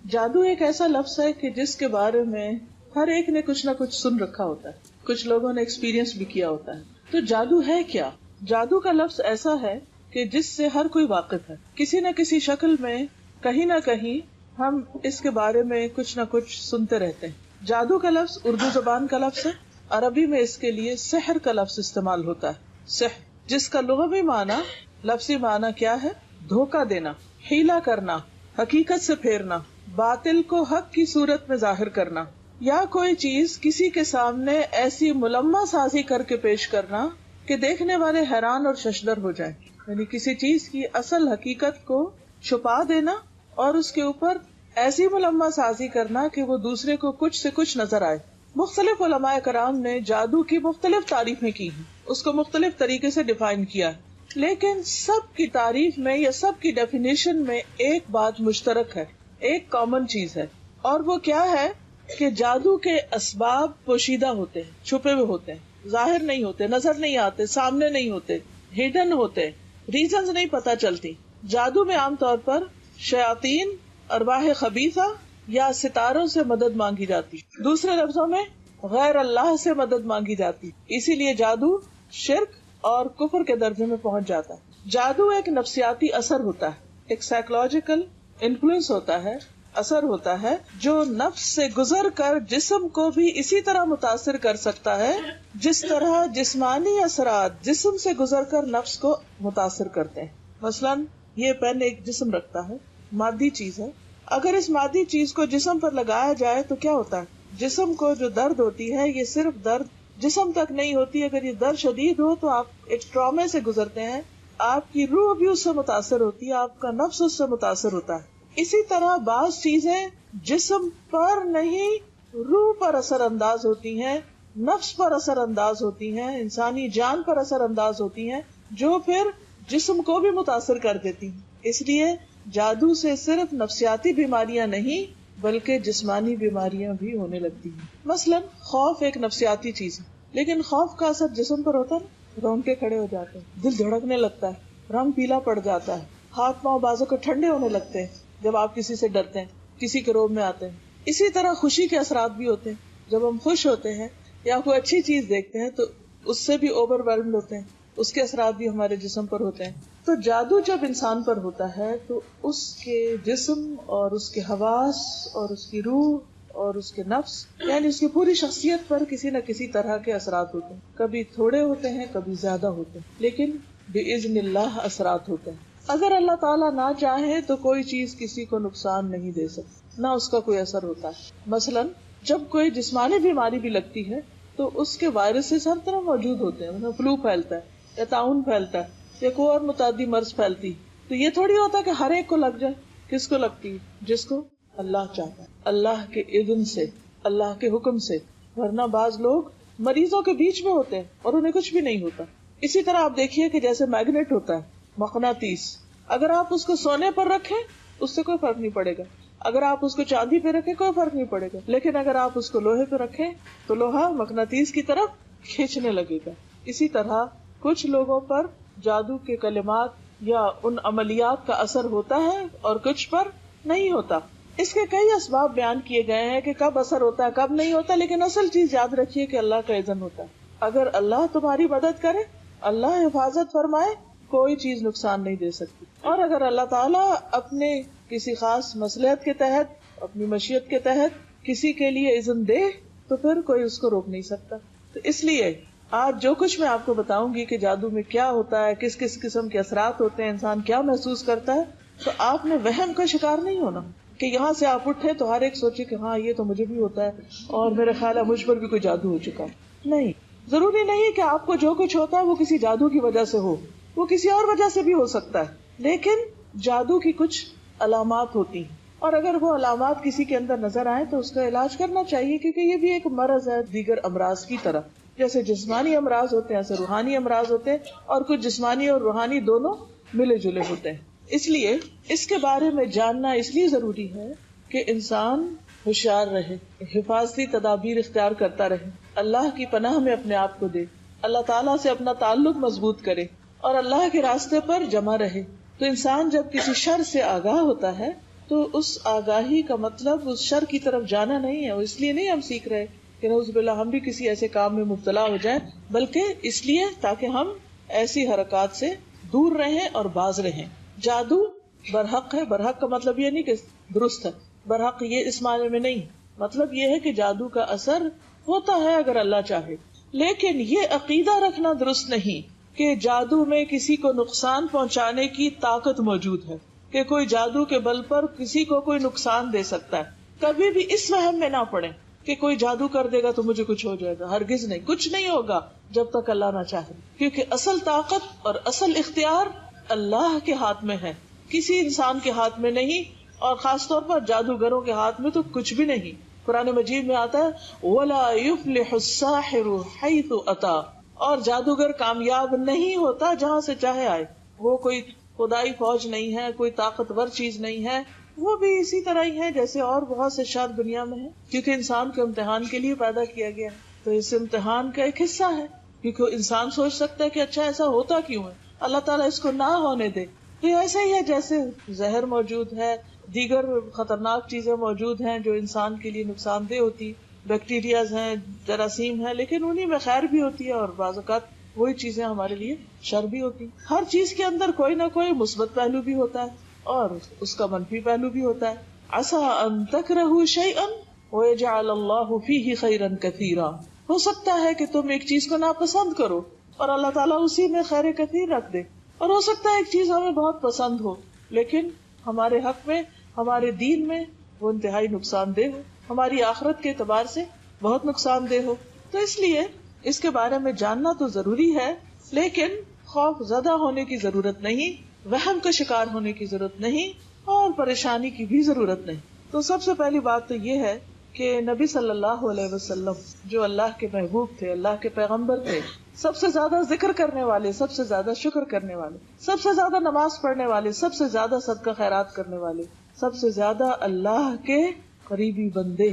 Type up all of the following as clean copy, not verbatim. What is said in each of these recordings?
جادو ایک ایسا لفظ ہے کہ جس کے بارے میں ہر ایک نے کچھ نہ کچھ سن رکھا ہوتا ہے، کچھ لوگوں نے ایکسپیرینس بھی کیا ہوتا ہے. تو جادو ہے کیا؟ جادو کا لفظ ایسا ہے کہ جس سے ہر کوئی واقف ہے، کسی نہ کسی شکل میں کہیں نہ کہیں ہم اس کے بارے میں کچھ نہ کچھ سنتے رہتے ہیں. جادو کا لفظ اردو زبان کا لفظ ہے. عربی میں اس کے لیے سحر کا لفظ استعمال ہوتا ہے. سحر، جس کا لغوی معنی، لفظی معنی کیا ہے؟ دھوکہ دینا، حیلہ کرنا، حقیقت سے پھیرنا، باطل کو حق کی صورت میں ظاہر کرنا، یا کوئی چیز کسی کے سامنے ایسی ملمہ سازی کر کے پیش کرنا کہ دیکھنے والے حیران اور ششدر ہو جائیں. یعنی کسی چیز کی اصل حقیقت کو چھپا دینا اور اس کے اوپر ایسی ملمہ سازی کرنا کہ وہ دوسرے کو کچھ سے کچھ نظر آئے. مختلف علماء کرام نے جادو کی مختلف تعریفیں کی ہیں، اس کو مختلف طریقے سے ڈیفائن کیا ہے، لیکن سب کی تعریف میں یا سب کی ڈیفینیشن میں ایک بات مشترک ہے، ایک کامن چیز ہے، اور وہ کیا ہے کہ جادو کے اسباب پوشیدہ ہوتے ہیں، چھپے ہوئے ہوتے ہیں، ظاہر نہیں ہوتے، نظر نہیں آتے، سامنے نہیں ہوتے، ہڈن ہوتے، ریزنز نہیں پتہ چلتی. جادو میں عام طور پر شیاطین، ارواح خبیثہ یا ستاروں سے مدد مانگی جاتی، دوسرے لفظوں میں غیر اللہ سے مدد مانگی جاتی. اسی لیے جادو شرک اور کفر کے درجے میں پہنچ جاتا ہے. جادو ایک نفسیاتی اثر ہوتا ہے، ایک سائیکولوجیکل انفلوئنس ہوتا ہے، اثر ہوتا ہے جو نفس سے گزر کر جسم کو بھی اسی طرح متاثر کر سکتا ہے جس طرح جسمانی اثرات جسم سے گزر کر نفس کو متاثر کرتے ہیں. مثلاً یہ پین ایک جسم رکھتا ہے، مادی چیز ہے، اگر اس مادی چیز کو جسم پر لگایا جائے تو کیا ہوتا ہے؟ جسم کو جو درد ہوتی ہے یہ صرف درد جسم تک نہیں ہوتی، اگر یہ درد شدید ہو تو آپ ایک ٹرامے سے گزرتے ہیں، آپ کی روح بھی اس سے متاثر ہوتی ہے، آپ کا نفس اس سے متاثر ہوتا ہے. اسی طرح بعض چیزیں جسم پر نہیں روح پر اثر انداز ہوتی ہیں، نفس پر اثر انداز ہوتی ہیں، انسانی جان پر اثر انداز ہوتی ہیں، جو پھر جسم کو بھی متاثر کر دیتی ہیں. اس لیے جادو سے صرف نفسیاتی بیماریاں نہیں بلکہ جسمانی بیماریاں بھی ہونے لگتی ہیں. مثلا خوف ایک نفسیاتی چیز ہے، لیکن خوف کا اثر جسم پر ہوتا ہے، رونقیں کھڑے ہو جاتے ہیں، دل دھڑکنے لگتا ہے، رنگ پیلا پڑ جاتا ہے، ہاتھ پاؤں بازو کے ٹھنڈے ہونے لگتے ہیں جب آپ کسی سے ڈرتے ہیں، کسی کے روب میں آتے ہیں. اسی طرح خوشی کے اثرات بھی ہوتے ہیں، جب ہم خوش ہوتے ہیں یا کوئی اچھی چیز دیکھتے ہیں تو اس سے بھی اوور ویلمڈ ہوتے ہیں، اس کے اثرات بھی ہمارے جسم پر ہوتے ہیں. تو جادو جب انسان پر ہوتا ہے تو اس کے جسم اور اس کے حواس اور اس کی روح اور اس کے نفس یعنی اس کی پوری شخصیت پر کسی نہ کسی طرح کے اثرات ہوتے ہیں. کبھی تھوڑے ہوتے ہیں، کبھی زیادہ ہوتے ہیں، لیکن بِإِذْنِ اللہ اثرات ہوتے ہیں. اگر اللہ تعالیٰ نہ چاہے تو کوئی چیز کسی کو نقصان نہیں دے سکتی، نہ اس کا کوئی اثر ہوتا ہے. مثلاً جب کوئی جسمانی بیماری بھی لگتی ہے تو اس کے وائرسز ہر طرح موجود ہوتے ہیں، مثلا فلو پھیلتا ہے یا طاعون پھیلتا ہے یا کوئی اور متعدی مرض پھیلتی، تو یہ تھوڑی ہوتا کہ ہر ایک کو لگ جائے. کس کو لگتی ہے؟ جس کو اللہ چاہتا ہے، اللہ کے اذن سے، اللہ کے حکم سے. ورنہ بعض لوگ مریضوں کے بیچ میں ہوتے ہیں اور انہیں کچھ بھی نہیں ہوتا. اسی طرح آپ دیکھیے کہ جیسے میگنیٹ ہوتا ہے، مقناطیس، اگر آپ اس کو سونے پر رکھیں اس سے کوئی فرق نہیں پڑے گا، اگر آپ اس کو چاندی پہ رکھیں کوئی فرق نہیں پڑے گا، لیکن اگر آپ اس کو لوہے پہ رکھیں تو لوہا مقناطیس کی طرف کھینچنے لگے گا. اسی طرح کچھ لوگوں پر جادو کے کلمات یا ان عملیات کا اثر ہوتا ہے اور کچھ پر نہیں ہوتا. اس کے کئی اسباب بیان کیے گئے ہیں کہ کب اثر ہوتا ہے کب نہیں ہوتا، لیکن اصل چیز یاد رکھیے کہ اللہ کا اذن ہوتا ہے. اگر اللہ تمہاری مدد کرے، اللہ حفاظت فرمائے، کوئی چیز نقصان نہیں دے سکتی. اور اگر اللہ تعالیٰ اپنے کسی خاص مصلحت کے تحت، اپنی مشیت کے تحت کسی کے لیے اذن دے تو پھر کوئی اس کو روک نہیں سکتا. تو اس لیے آج جو کچھ میں آپ کو بتاؤں گی کہ جادو میں کیا ہوتا ہے، کس کس قسم کے اثرات ہوتے ہیں، انسان کیا محسوس کرتا ہے، تو آپ نے وہم کا شکار نہیں ہونا کہ یہاں سے آپ اٹھے تو ہر ایک سوچے کہ ہاں یہ تو مجھے بھی ہوتا ہے اور میرے خیال ہے مجھ پر بھی کوئی جادو ہو چکا ہے. نہیں، ضروری نہیں کہ آپ کو جو کچھ ہوتا ہے وہ کسی جادو کی وجہ سے ہو، وہ کسی اور وجہ سے بھی ہو سکتا ہے. لیکن جادو کی کچھ علامات ہوتی ہیں اور اگر وہ علامات کسی کے اندر نظر آئیں تو اس کا علاج کرنا چاہیے، کیونکہ یہ بھی ایک مرض ہے دیگر امراض کی طرح. جیسے جسمانی امراض ہوتے ہیں ایسے روحانی امراض ہوتے ہیں، اور کچھ جسمانی اور روحانی دونوں ملے جلے ہوتے ہیں. اس لیے اس کے بارے میں جاننا اس لیے ضروری ہے کہ انسان ہوشیار رہے، حفاظتی تدابیر اختیار کرتا رہے، اللہ کی پناہ میں اپنے آپ کو دے، اللہ تعالیٰ سے اپنا تعلق مضبوط کرے اور اللہ کے راستے پر جمع رہے. تو انسان جب کسی شر سے آگاہ ہوتا ہے تو اس آگاہی کا مطلب اس شر کی طرف جانا نہیں ہے. وہ اس لیے نہیں ہم سیکھ رہے کہ نعوذ باللہ ہم بھی کسی ایسے کام میں مبتلا ہو جائیں، بلکہ اس لیے تاکہ ہم ایسی حرکات سے دور رہیں اور باز رہیں. جادو برحق ہے. برحق کا مطلب یہ نہیں کہ درست ہے، برحق یہ اس معنی میں نہیں. مطلب یہ ہے کہ جادو کا اثر ہوتا ہے اگر اللہ چاہے، لیکن یہ عقیدہ رکھنا درست نہیں کہ جادو میں کسی کو نقصان پہنچانے کی طاقت موجود ہے، کہ کوئی جادو کے بل پر کسی کو کوئی نقصان دے سکتا ہے. کبھی بھی اس وہم میں نہ پڑے کہ کوئی جادو کر دے گا تو مجھے کچھ ہو جائے گا. ہرگز نہیں، کچھ نہیں ہوگا جب تک اللہ نہ چاہے، کیونکہ اصل طاقت اور اصل اختیار اللہ کے ہاتھ میں ہے، کسی انسان کے ہاتھ میں نہیں، اور خاص طور پر جادوگروں کے ہاتھ میں تو کچھ بھی نہیں. قرآن مجید میں آتا ہے وَلَا يُفْلِحُ السَّاحِرُ حَيْثُ أَتَى، اور جادوگر کامیاب نہیں ہوتا جہاں سے چاہے آئے. وہ کوئی خدائی فوج نہیں ہے، کوئی طاقتور چیز نہیں ہے، وہ بھی اسی طرح ہی ہے جیسے اور بہت سے شر دنیا میں ہیں، کیونکہ انسان کو امتحان کے لیے پیدا کیا گیا ہے. تو اس امتحان کا ایک حصہ ہے، کیونکہ انسان سوچ سکتا ہے کہ اچھا ایسا ہوتا کیوں ہے، اللہ تعالیٰ اس کو نہ ہونے دے. تو ایسا ہی ہے جیسے زہر موجود ہے، دیگر خطرناک چیزیں موجود ہیں جو انسان کے لیے نقصان دہ ہوتی، بیکٹیریاز ہیں، جراثیم ہیں، لیکن انہی میں خیر بھی ہوتی ہے اور بعض اوقات وہی چیزیں ہمارے لیے شر بھی ہوتی. ہر چیز کے اندر کوئی نہ کوئی مثبت پہلو بھی ہوتا ہے اور اس کا منفی پہلو بھی ہوتا ہے. عسى ان تکرہوا شیئا ویجعل اللہ فیہ خیرا کثیرا، ہو سکتا ہے کہ تم ایک چیز کو ناپسند کرو اور اللہ تعالیٰ اسی میں خیر کثیر رکھ دے، اور ہو سکتا ہے ایک چیز ہمیں بہت پسند ہو لیکن ہمارے حق میں، ہمارے دین میں وہ انتہائی نقصان دہ ہو، ہماری آخرت کے اعتبار سے بہت نقصان دہ ہو. تو اس لیے اس کے بارے میں جاننا تو ضروری ہے، لیکن خوف زدہ ہونے کی ضرورت نہیں، وہم کا شکار ہونے کی ضرورت نہیں، اور پریشانی کی بھی ضرورت نہیں. تو سب سے پہلی بات تو یہ ہے کہ نبی صلی اللہ علیہ وسلم جو اللہ کے محبوب تھے، اللہ کے پیغمبر تھے، سب سے زیادہ ذکر کرنے والے، سب سے زیادہ شکر کرنے والے، سب سے زیادہ نماز پڑھنے والے، سب سے زیادہ صدقہ خیرات کرنے والے، سب سے زیادہ اللہ کے قریبی بندے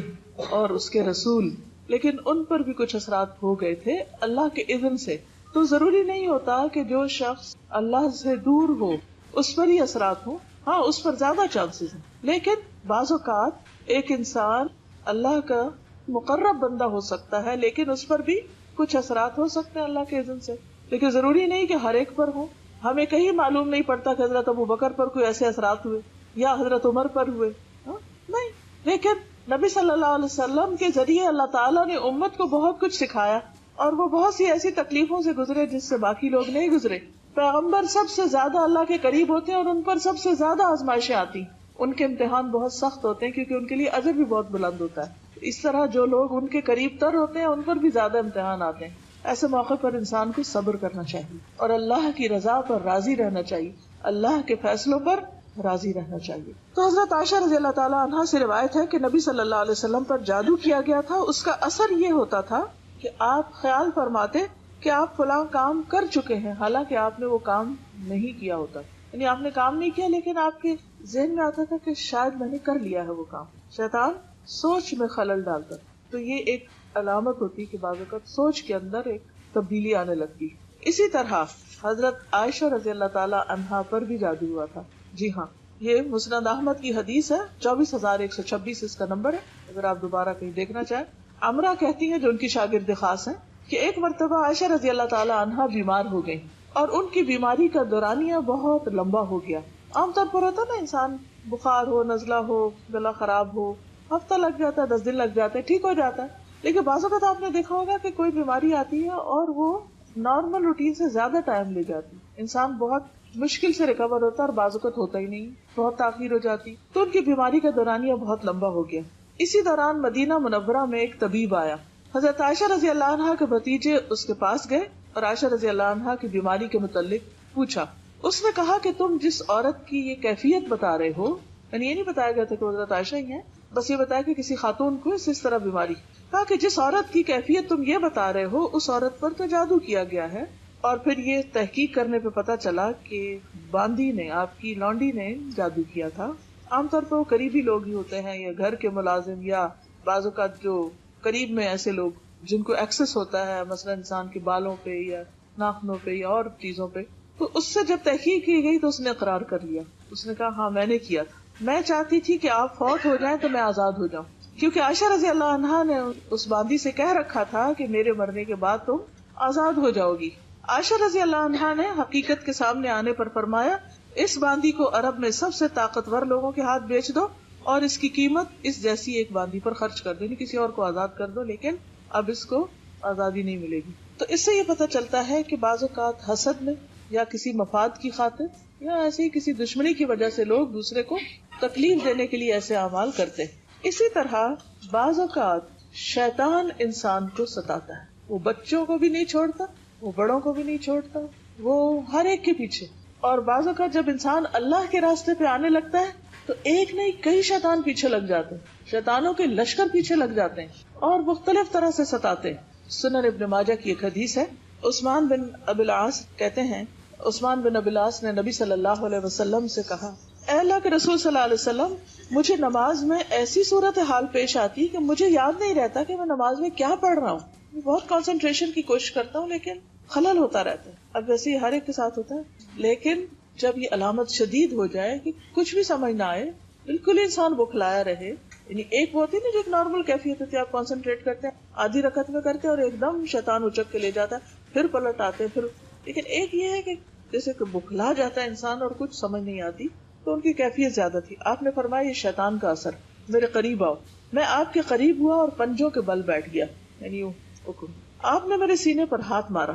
اور اس کے رسول. لیکن ان پر بھی کچھ اثرات ہو گئے تھے اللہ کے اذن سے. تو ضروری نہیں ہوتا کہ جو شخص اللہ سے دور ہو اس پر ہی اثرات ہوں، ہاں اس پر زیادہ چانسز ہیں، لیکن بعض اوقات ایک انسان اللہ کا مقرب بندہ ہو سکتا ہے لیکن اس پر بھی کچھ اثرات ہو سکتے ہیں اللہ کے اذن سے. لیکن ضروری نہیں کہ ہر ایک پر ہو. ہمیں کہیں معلوم نہیں پڑتا کہ حضرت ابو بکر پر کوئی ایسے اثرات ہوئے یا حضرت عمر پر ہوئے، نہیں. لیکن نبی صلی اللہ علیہ وسلم کے ذریعے اللہ تعالیٰ نے امت کو بہت کچھ سکھایا اور وہ بہت سی ایسی تکلیفوں سے گزرے جس سے باقی لوگ نہیں گزرے. پیغمبر سب سے زیادہ اللہ کے قریب ہوتے ہیں اور ان پر سب سے زیادہ آزمائشیں آتی، ان کے امتحان بہت سخت ہوتے ہیں کیونکہ ان کے لیے اجر بھی بہت بلند ہوتا ہے. اس طرح جو لوگ ان کے قریب تر ہوتے ہیں ان پر بھی زیادہ امتحان آتے ہیں. ایسے موقع پر انسان کو صبر کرنا چاہیے اور اللہ کی رضا پر راضی رہنا چاہیے، اللہ کے فیصلوں پر راضی رہنا چاہیے. تو حضرت عائشہ رضی اللہ تعالیٰ عنہا سے روایت ہے کہ نبی صلی اللہ علیہ وسلم پر جادو کیا گیا تھا. اس کا اثر یہ ہوتا تھا کہ آپ خیال فرماتے کہ آپ فلاں کام کر چکے ہیں حالانکہ آپ نے وہ کام نہیں کیا ہوتا، یعنی آپ نے کام نہیں کیا لیکن آپ کے ذہن میں آتا تھا کہ شاید میں نے کر لیا ہے وہ کام. شیطان سوچ میں خلل ڈالتا. تو یہ ایک علامت ہوتی کہ بعض اوقات سوچ کے اندر ایک تبدیلی آنے لگتی. اسی طرح حضرت عائشہ رضی اللہ تعالیٰ عنہا پر بھی جادو ہوا تھا. جی ہاں، یہ مسند احمد کی حدیث ہے، 24,126 اس کا نمبر ہے اگر آپ دوبارہ کہیں دیکھنا چاہیں. عمرہ کہتی ہیں جو ان کی شاگرد خاص ہیں کہ ایک مرتبہ عائشہ رضی اللہ تعالیٰ عنہا بیمار ہو گئی اور ان کی بیماری کا دورانیہ بہت لمبا ہو گیا. عام طور پر ہوتا نا انسان بخار ہو، نزلہ ہو، گلا خراب ہو، ہفتہ لگ جاتا ہے، 10 دن لگ جاتے ہیں، ٹھیک ہو جاتا ہے. لیکن بعض اوقات آپ نے دیکھا ہوگا کہ کوئی بیماری آتی ہے اور وہ نارمل روٹین سے زیادہ ٹائم لے جاتی، انسان بہت مشکل سے ریکور ہوتا ہے اور بعض اوقات ہوتا ہی نہیں، بہت تاخیر ہو جاتی. تو ان کی بیماری کا دورانیہ بہت لمبا ہو گیا. اسی دوران مدینہ منورہ میں ایک طبیب آیا. حضرت عائشہ رضی اللہ عنہا کے بھتیجے اس کے پاس گئے اور عائشہ رضی اللہ عنہا کی بیماری کے متعلق پوچھا. اس نے کہا کہ تم جس عورت کی یہ کیفیت بتا رہے ہو، یعنی یہ نہیں بتایا گیا تھا کہ حضرت عائشہ ہی ہیں، بس یہ بتایا کہ کسی خاتون کو اس طرح بیماری، کہا کہ جس عورت کی کیفیت تم یہ بتا رہے ہو اس عورت پر تو جادو کیا گیا ہے. اور پھر یہ تحقیق کرنے پہ پتا چلا کہ باندی نے، آپ کی لونڈی نے جادو کیا تھا. عام طور پر وہ قریبی لوگ ہی ہوتے ہیں یا گھر کے ملازم یا بعض اوقات جو قریب میں ایسے لوگ جن کو ایکسس ہوتا ہے مثلا انسان کے بالوں پہ یا ناخنوں پہ یا اور چیزوں پہ. تو اس سے جب تحقیق کی گئی تو اس نے اقرار کر لیا، اس نے کہا ہاں میں نے کیا تھا. میں چاہتی تھی کہ آپ فوت ہو جائیں تو میں آزاد ہو جاؤں، کیونکہ عائشہ رضی اللہ عنہا نے اس باندی سے کہہ رکھا تھا کہ میرے مرنے کے بعد تم آزاد ہو جاؤ گی۔ عائشہ رضی اللہ عنہا نے حقیقت کے سامنے آنے پر فرمایا، اس باندی کو عرب میں سب سے طاقتور لوگوں کے ہاتھ بیچ دو اور اس کی قیمت اس جیسی ایک باندی پر خرچ کر دو، یعنی کسی اور کو آزاد کر دو، لیکن اب اس کو آزادی نہیں ملے گی۔ تو اس سے یہ پتہ چلتا ہے کہ بعض اوقات حسد میں یا کسی مفاد کی خاطر یا ایسی کسی دشمنی کی وجہ سے لوگ دوسرے کو تکلیف دینے کے لیے ایسے اعمال کرتے ہیں۔ اسی طرح بعض اوقات شیطان انسان کو ستاتا ہے، وہ بچوں کو بھی نہیں چھوڑتا، وہ بڑوں کو بھی نہیں چھوڑتا، وہ ہر ایک کے پیچھے۔ اور بعض اوقات جب انسان اللہ کے راستے پہ آنے لگتا ہے تو ایک نہیں کئی شیطان پیچھے لگ جاتے ہیں، شیطانوں کے لشکر پیچھے لگ جاتے ہیں اور مختلف طرح سے ستاتے ہیں۔ سنن ابن ماجہ کی ایک حدیث ہے، عثمان بن ابی العاص کہتے ہیں، عثمان بن ابی العاص نے نبی صلی اللہ علیہ وسلم سے کہا، اے اللہ کے رسول صلی اللہ علیہ وسلم، مجھے نماز میں ایسی صورتحال پیش آتی کہ مجھے یاد نہیں رہتا کہ میں نماز میں کیا پڑھ رہا ہوں، بہت کنسنٹریشن کی کوشش کرتا ہوں لیکن خلل ہوتا رہتا ہے۔ اب ویسے ہر ایک کے ساتھ ہوتا ہے، لیکن جب یہ علامت شدید ہو جائے کہ کچھ بھی سمجھ نہ آئے، بالکل انسان بکھلایا رہے، یعنی ایک وہ ہوتی ہے نا جو ایک نارمل کیفیت ہوتی ہے، آپ کنسنٹریٹ کرتے ہیں آدھی رکعت میں کرتے ہیں اور ایک دم شیطان اچک کے لے جاتا ہے، پھر پلٹ آتے ہیں، پھر لیکن ایک یہ ہے کہ جیسے کہ بکھلا جاتا ہے انسان اور کچھ سمجھ نہیں آتی، تو ان کی کیفیت زیادہ تھی۔ آپ نے فرمایا یہ شیطان کا اثر، میرے قریب آؤ۔ میں آپ کے قریب ہوا اور پنجوں کے بل بیٹھ گیا، یعنی حکم۔ آپ نے میرے سینے پر ہاتھ مارا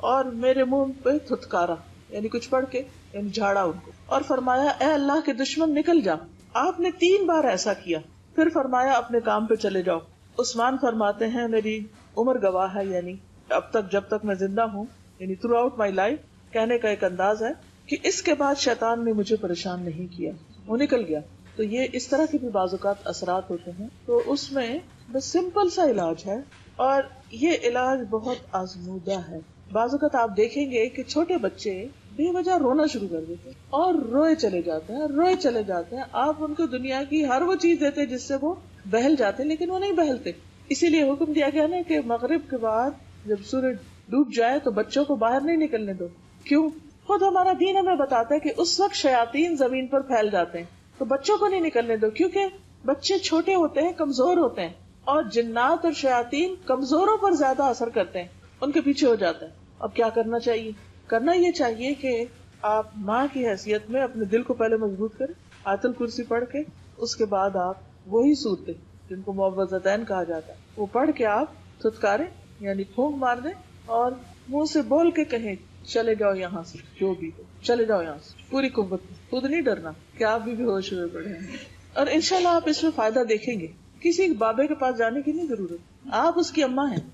اور میرے منہ پہ تھتکارا، یعنی کچھ پڑھ کے یعنی جھاڑا ان کو، اور فرمایا اے اللہ کے دشمن نکل جا۔ آپ نے 3 بار ایسا کیا، پھر فرمایا اپنے کام پہ چلے جاؤ۔ عثمان فرماتے ہیں میری عمر گواہ ہے، یعنی اب تک جب تک میں زندہ ہوں، یعنی تھرو آؤٹ مائی لائف، کہنے کا ایک انداز ہے کہ اس کے بعد شیطان نے مجھے پریشان نہیں کیا، وہ نکل گیا۔ تو یہ اس طرح کے بھی بعض اوقات اثرات ہوتے ہیں، تو اس میں بس سمپل سا علاج ہے اور یہ علاج بہت آزمودہ ہے۔ بعض اوقات آپ دیکھیں گے کہ چھوٹے بچے بے وجہ رونا شروع کر دیتے ہیں اور روئے چلے جاتے ہیں، روئے چلے جاتے ہیں۔ آپ ان کو دنیا کی ہر وہ چیز دیتے ہیں جس سے وہ بہل جاتے ہیں، لیکن وہ نہیں بہلتے۔ اسی لیے حکم دیا گیا نا کہ مغرب کے بعد جب سورج ڈوب جائے تو بچوں کو باہر نہیں نکلنے دو۔ کیوں؟ خود ہمارا دین ہمیں بتاتا ہے کہ اس وقت شیاطین زمین پر پھیل جاتے ہیں، تو بچوں کو نہیں نکلنے دو، کیونکہ بچے چھوٹے ہوتے ہیں، کمزور ہوتے ہیں، اور جنات اور شیاطین کمزوروں پر زیادہ اثر کرتے ہیں، ان کے پیچھے ہو جاتے ہیں۔ اب کیا کرنا چاہیے؟ کرنا یہ چاہیے کہ آپ ماں کی حیثیت میں اپنے دل کو پہلے مضبوط کریں، آیت الکرسی پڑھ کے، اس کے بعد آپ وہی صورتیں جن کو معوذتین کہا جاتا ہے وہ پڑھ کے آپ تھتکاریں، یعنی پھونک مار دیں اور منہ سے بول کے کہیں چلے جاؤ یہاں سے، جو بھی ہو چلے جاؤ یہاں سے، پوری قوت، خود نہیں ڈرنا کہ آپ بھی ہوش ہوئے پڑے ہیں۔ اور انشاءاللہ آپ اس میں فائدہ دیکھیں گے۔ کسی بابے کے پاس جانے کی نہیں ضرورت، آپ اس کی اماں ہیں،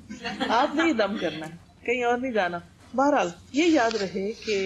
آپ نے یہ دم کرنا ہے، کہیں اور نہیں جانا۔ بہرحال یہ یاد رہے کہ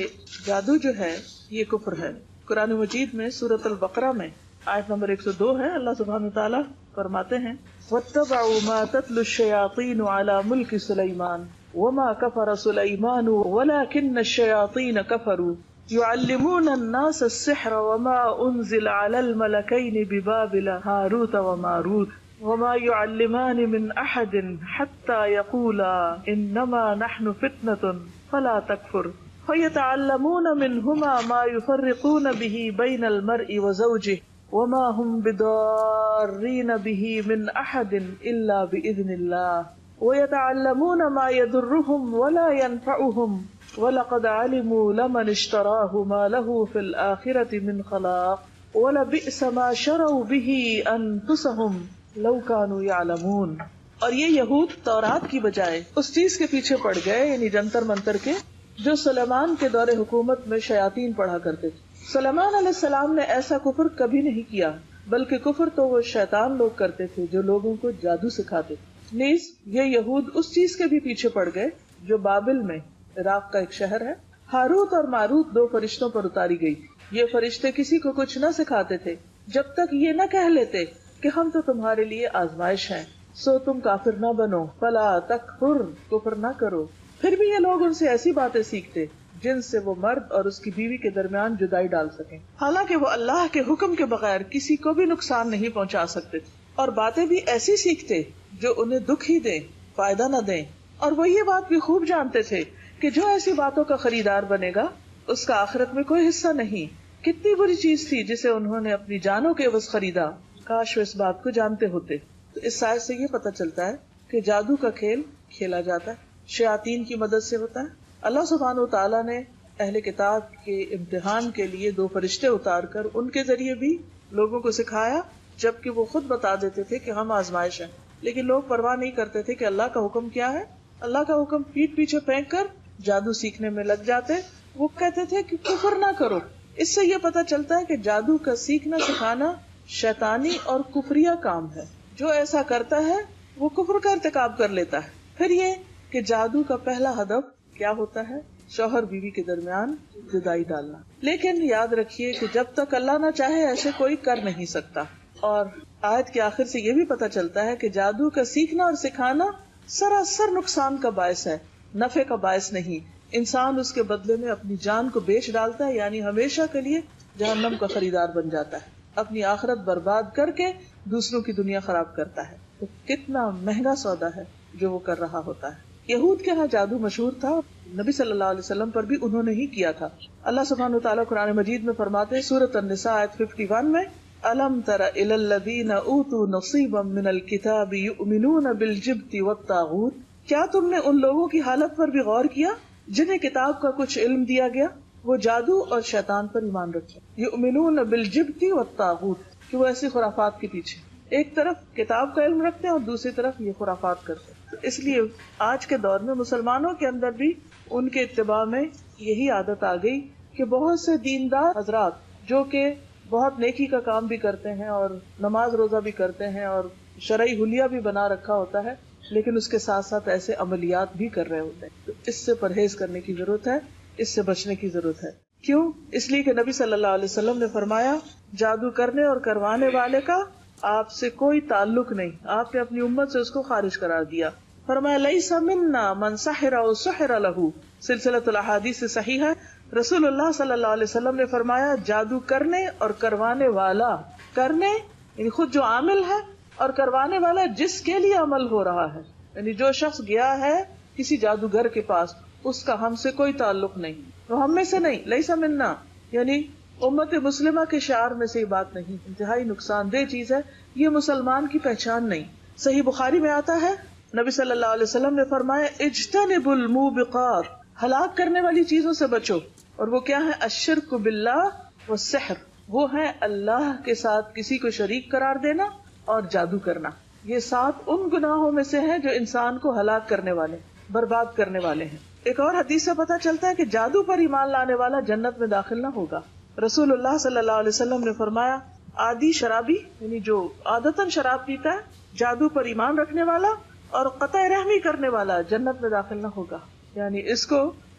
جادو جو ہے یہ کفر ہے۔ قرآن مجید میں سورۃ البقرہ میں آیت نمبر 102 ہے، اللہ سبحانہ وتعالیٰ فرماتے ہیں وَاتَّبَعُوا مَا تَتْلُو الشَّيَاطِينُ عَلَى مُلْكِ سُلَيْمَانَ وَمَا كَفَرَ سُلَيْمَانُ وَلَكِنَّ الشَّيَاطِينَ كَفَرُوا يُعَلِّمُونَ النَّاسَ السِّحْرَ وَمَا أُنزِلَ عَلَى الْمَلَكَيْنِ بِبَابِلَ هَارُوتَ وَمَارُوتَ وَمَا يُعَلِّمَانِ مِنْ أَحَدٍ حَتَّى يَقُولَا إِنَّمَا نَحْنُ فِتْنَةٌ فَلَا تَكْفُرْ فَيَتَعَلَّمُونَ مِنْهُمَا مَا يُفَرِّقُونَ بِهِ بَيْنَ الْمَرْءِ وَزَوْجِهِ وَمَا هُمْ بِضَارِّينَ بِهِ مِنْ أَحَدٍ إِلَّا بِإِذْنِ اللَّهِ وَيَتَعَلَّمُونَ مَا يَضُرُّهُمْ وَلَا يَنْفَعُهُمْ وَلَقَدْ عَلِمُوا لَمَنِ اشْتَرَاهُ مَا لَهُ فِي الْآخِرَةِ مِنْ خَلَاقٍ وَلَبِئْسَ مَا شَرَوْا بِهِ أَنفُسَهُمْ لَوْ كَانُوا يَعْلَمُونَ۔ اور یہ یہود تورات کی بجائے اس چیز کے پیچھے پڑ گئے، یعنی جنتر منتر کے، جو سلیمان کے دور حکومت میں شیاطین پڑھا کرتے تھے۔ سلیمان علیہ السلام نے ایسا کفر کبھی نہیں کیا، بلکہ کفر تو وہ شیطان لوگ کرتے تھے جو لوگوں کو جادو سکھاتے تھے۔ نیز یہ یہود اس چیز کے بھی پیچھے پڑ گئے جو بابل میں، عراق کا ایک شہر ہے، ہاروت اور ماروت 2 فرشتوں پر اتاری گئی۔ یہ فرشتے کسی کو کچھ نہ سکھاتے تھے جب تک یہ نہ کہہ لیتے کہ ہم تو تمہارے لیے آزمائش ہیں، سو تم کافر نہ بنو، فلا تکفر، کفر نہ کرو۔ پھر بھی یہ لوگ ان سے ایسی باتیں سیکھتے جن سے وہ مرد اور اس کی بیوی کے درمیان جدائی ڈال سکیں، حالانکہ وہ اللہ کے حکم کے بغیر کسی کو بھی نقصان نہیں پہنچا سکتے، اور باتیں بھی ایسی سیکھتے جو انہیں دکھ ہی دیں، فائدہ نہ دیں۔ اور وہ یہ بات بھی خوب جانتے تھے کہ جو ایسی باتوں کا خریدار بنے گا اس کا آخرت میں کوئی حصہ نہیں، کتنی بری چیز تھی جسے انہوں نے اپنی جانوں کے عوض خریدا. کاش وہ اس بات کو جانتے ہوتے. تو اس آیت سے یہ پتہ چلتا ہے کہ جادو کا کھیل کھیلا جاتا ہے، شیاطین کی مدد سے ہوتا ہے. اللہ سبحانہ و تعالیٰ نے اہل کتاب کے امتحان کے لیے 2 فرشتے اتار کر ان کے ذریعے بھی لوگوں کو سکھایا، جبکہ وہ خود بتا دیتے تھے کہ ہم آزمائش ہیں. لیکن لوگ پرواہ نہیں کرتے تھے کہ اللہ کا حکم کیا ہے. اللہ کا حکم پیٹ پیچھے پھینک کر جادو سیکھنے میں لگ جاتے. وہ کہتے تھے کہ کفر نہ کرو. اس سے یہ پتہ چلتا ہے کہ جادو کا سیکھنا سکھانا شیطانی اور کفریہ کام ہے. جو ایسا کرتا ہے وہ کفر کا ارتکاب کر لیتا ہے. پھر یہ کہ جادو کا پہلا ہدف کیا ہوتا ہے؟ شوہر بیوی کے درمیان جدائی ڈالنا. لیکن یاد رکھیے کہ جب تک اللہ نہ چاہے ایسے کوئی کر نہیں سکتا. اور آیت کے آخر سے یہ بھی پتہ چلتا ہے کہ جادو کا سیکھنا اور سکھانا سراسر نقصان کا باعث ہے، نفع کا باعث نہیں. انسان اس کے بدلے میں اپنی جان کو بیچ ڈالتا ہے، یعنی ہمیشہ کے لیے جہنم کا خریدار بن جاتا ہے. اپنی آخرت برباد کر کے دوسروں کی دنیا خراب کرتا ہے. تو کتنا مہنگا سودا ہے جو وہ کر رہا ہوتا ہے. یہود کے ہاں جادو مشہور تھا، نبی صلی اللہ علیہ وسلم پر بھی انہوں نے ہی کیا تھا. اللہ سبحانہ وتعالیٰ قرآن مجید میں فرماتے ہیں سورۃ النساء آیت 51 میں، أَلَمْ تَرَ إِلَى الَّذِينَ أُوتُوا نَصِيبًا مِنَ الْكِتَابِ يُؤْمِنُونَ بِالْجِبْتِ وَالطَّاغُوتِ. کیا تم نے ان لوگوں کی حالت پر بھی غور کیا جنہیں کتاب کا کچھ علم دیا گیا، وہ جادو اور شیطان پر ایمان رکھتے. یؤمنون بالجبت والطاغوت، کہ وہ ایسی خرافات کے پیچھے ایک طرف کتاب کا علم رکھتے ہیں اور دوسری طرف یہ خرافات کرتے ہیں. تو اس لیے آج کے دور میں مسلمانوں کے اندر بھی ان کے اتباع میں یہی عادت آ گئی کہ بہت سے دیندار حضرات جو کہ بہت نیکی کا کام بھی کرتے ہیں اور نماز روزہ بھی کرتے ہیں اور شرعی حلیہ بھی بنا رکھا ہوتا ہے، لیکن اس کے ساتھ ساتھ ایسے عملیات بھی کر رہے ہوتے ہیں. تو اس سے پرہیز کرنے کی ضرورت ہے، اس سے بچنے کی ضرورت ہے. کیوں؟ اس لیے کہ نبی صلی اللہ علیہ وسلم نے فرمایا جادو کرنے اور کروانے والے کا آپ سے کوئی تعلق نہیں. آپ نے اپنی امت سے اس کو خارج قرار دیا. فرمایا لیس منا من سحر او سحر له، سلسلۃ الاحادیث سے صحیح ہے. رسول اللہ صلی اللہ علیہ وسلم نے فرمایا جادو کرنے اور کروانے والا، کرنے یعنی خود جو عامل ہے، اور کروانے والا جس کے لیے عمل ہو رہا ہے. یعنی جو شخص گیا ہے کسی جادوگر کے پاس، اس کا ہم سے کوئی تعلق نہیں، وہ ہم میں سے نہیں. لیس منا یعنی امت مسلمہ کے شعار میں سے یہ بات نہیں. انتہائی نقصان دہ چیز ہے، یہ مسلمان کی پہچان نہیں. صحیح بخاری میں آتا ہے نبی صلی اللہ علیہ وسلم نے فرمایا اجتنبوا الموبقات، ہلاک کرنے والی چیزوں سے بچو. اور وہ کیا ہے؟ الشرک باللہ والسحر، وہ ہے اللہ کے ساتھ کسی کو شریک قرار دینا اور جادو کرنا. یہ 7 ان گناہوں میں سے ہیں جو انسان کو ہلاک کرنے والے، برباد کرنے والے ہیں. ایک اور حدیث سے پتہ چلتا ہے کہ جادو پر ایمان لانے والا جنت میں داخل نہ ہوگا. رسول اللہ صلی اللہ علیہ وسلم نے فرمایا عادی شرابی یعنی جو عادتاً شراب پیتا ہے، جادو پر ایمان رکھنے والا اور قطع رحمی کرنے والا جنت میں داخل نہ ہوگا. یعنی اس کو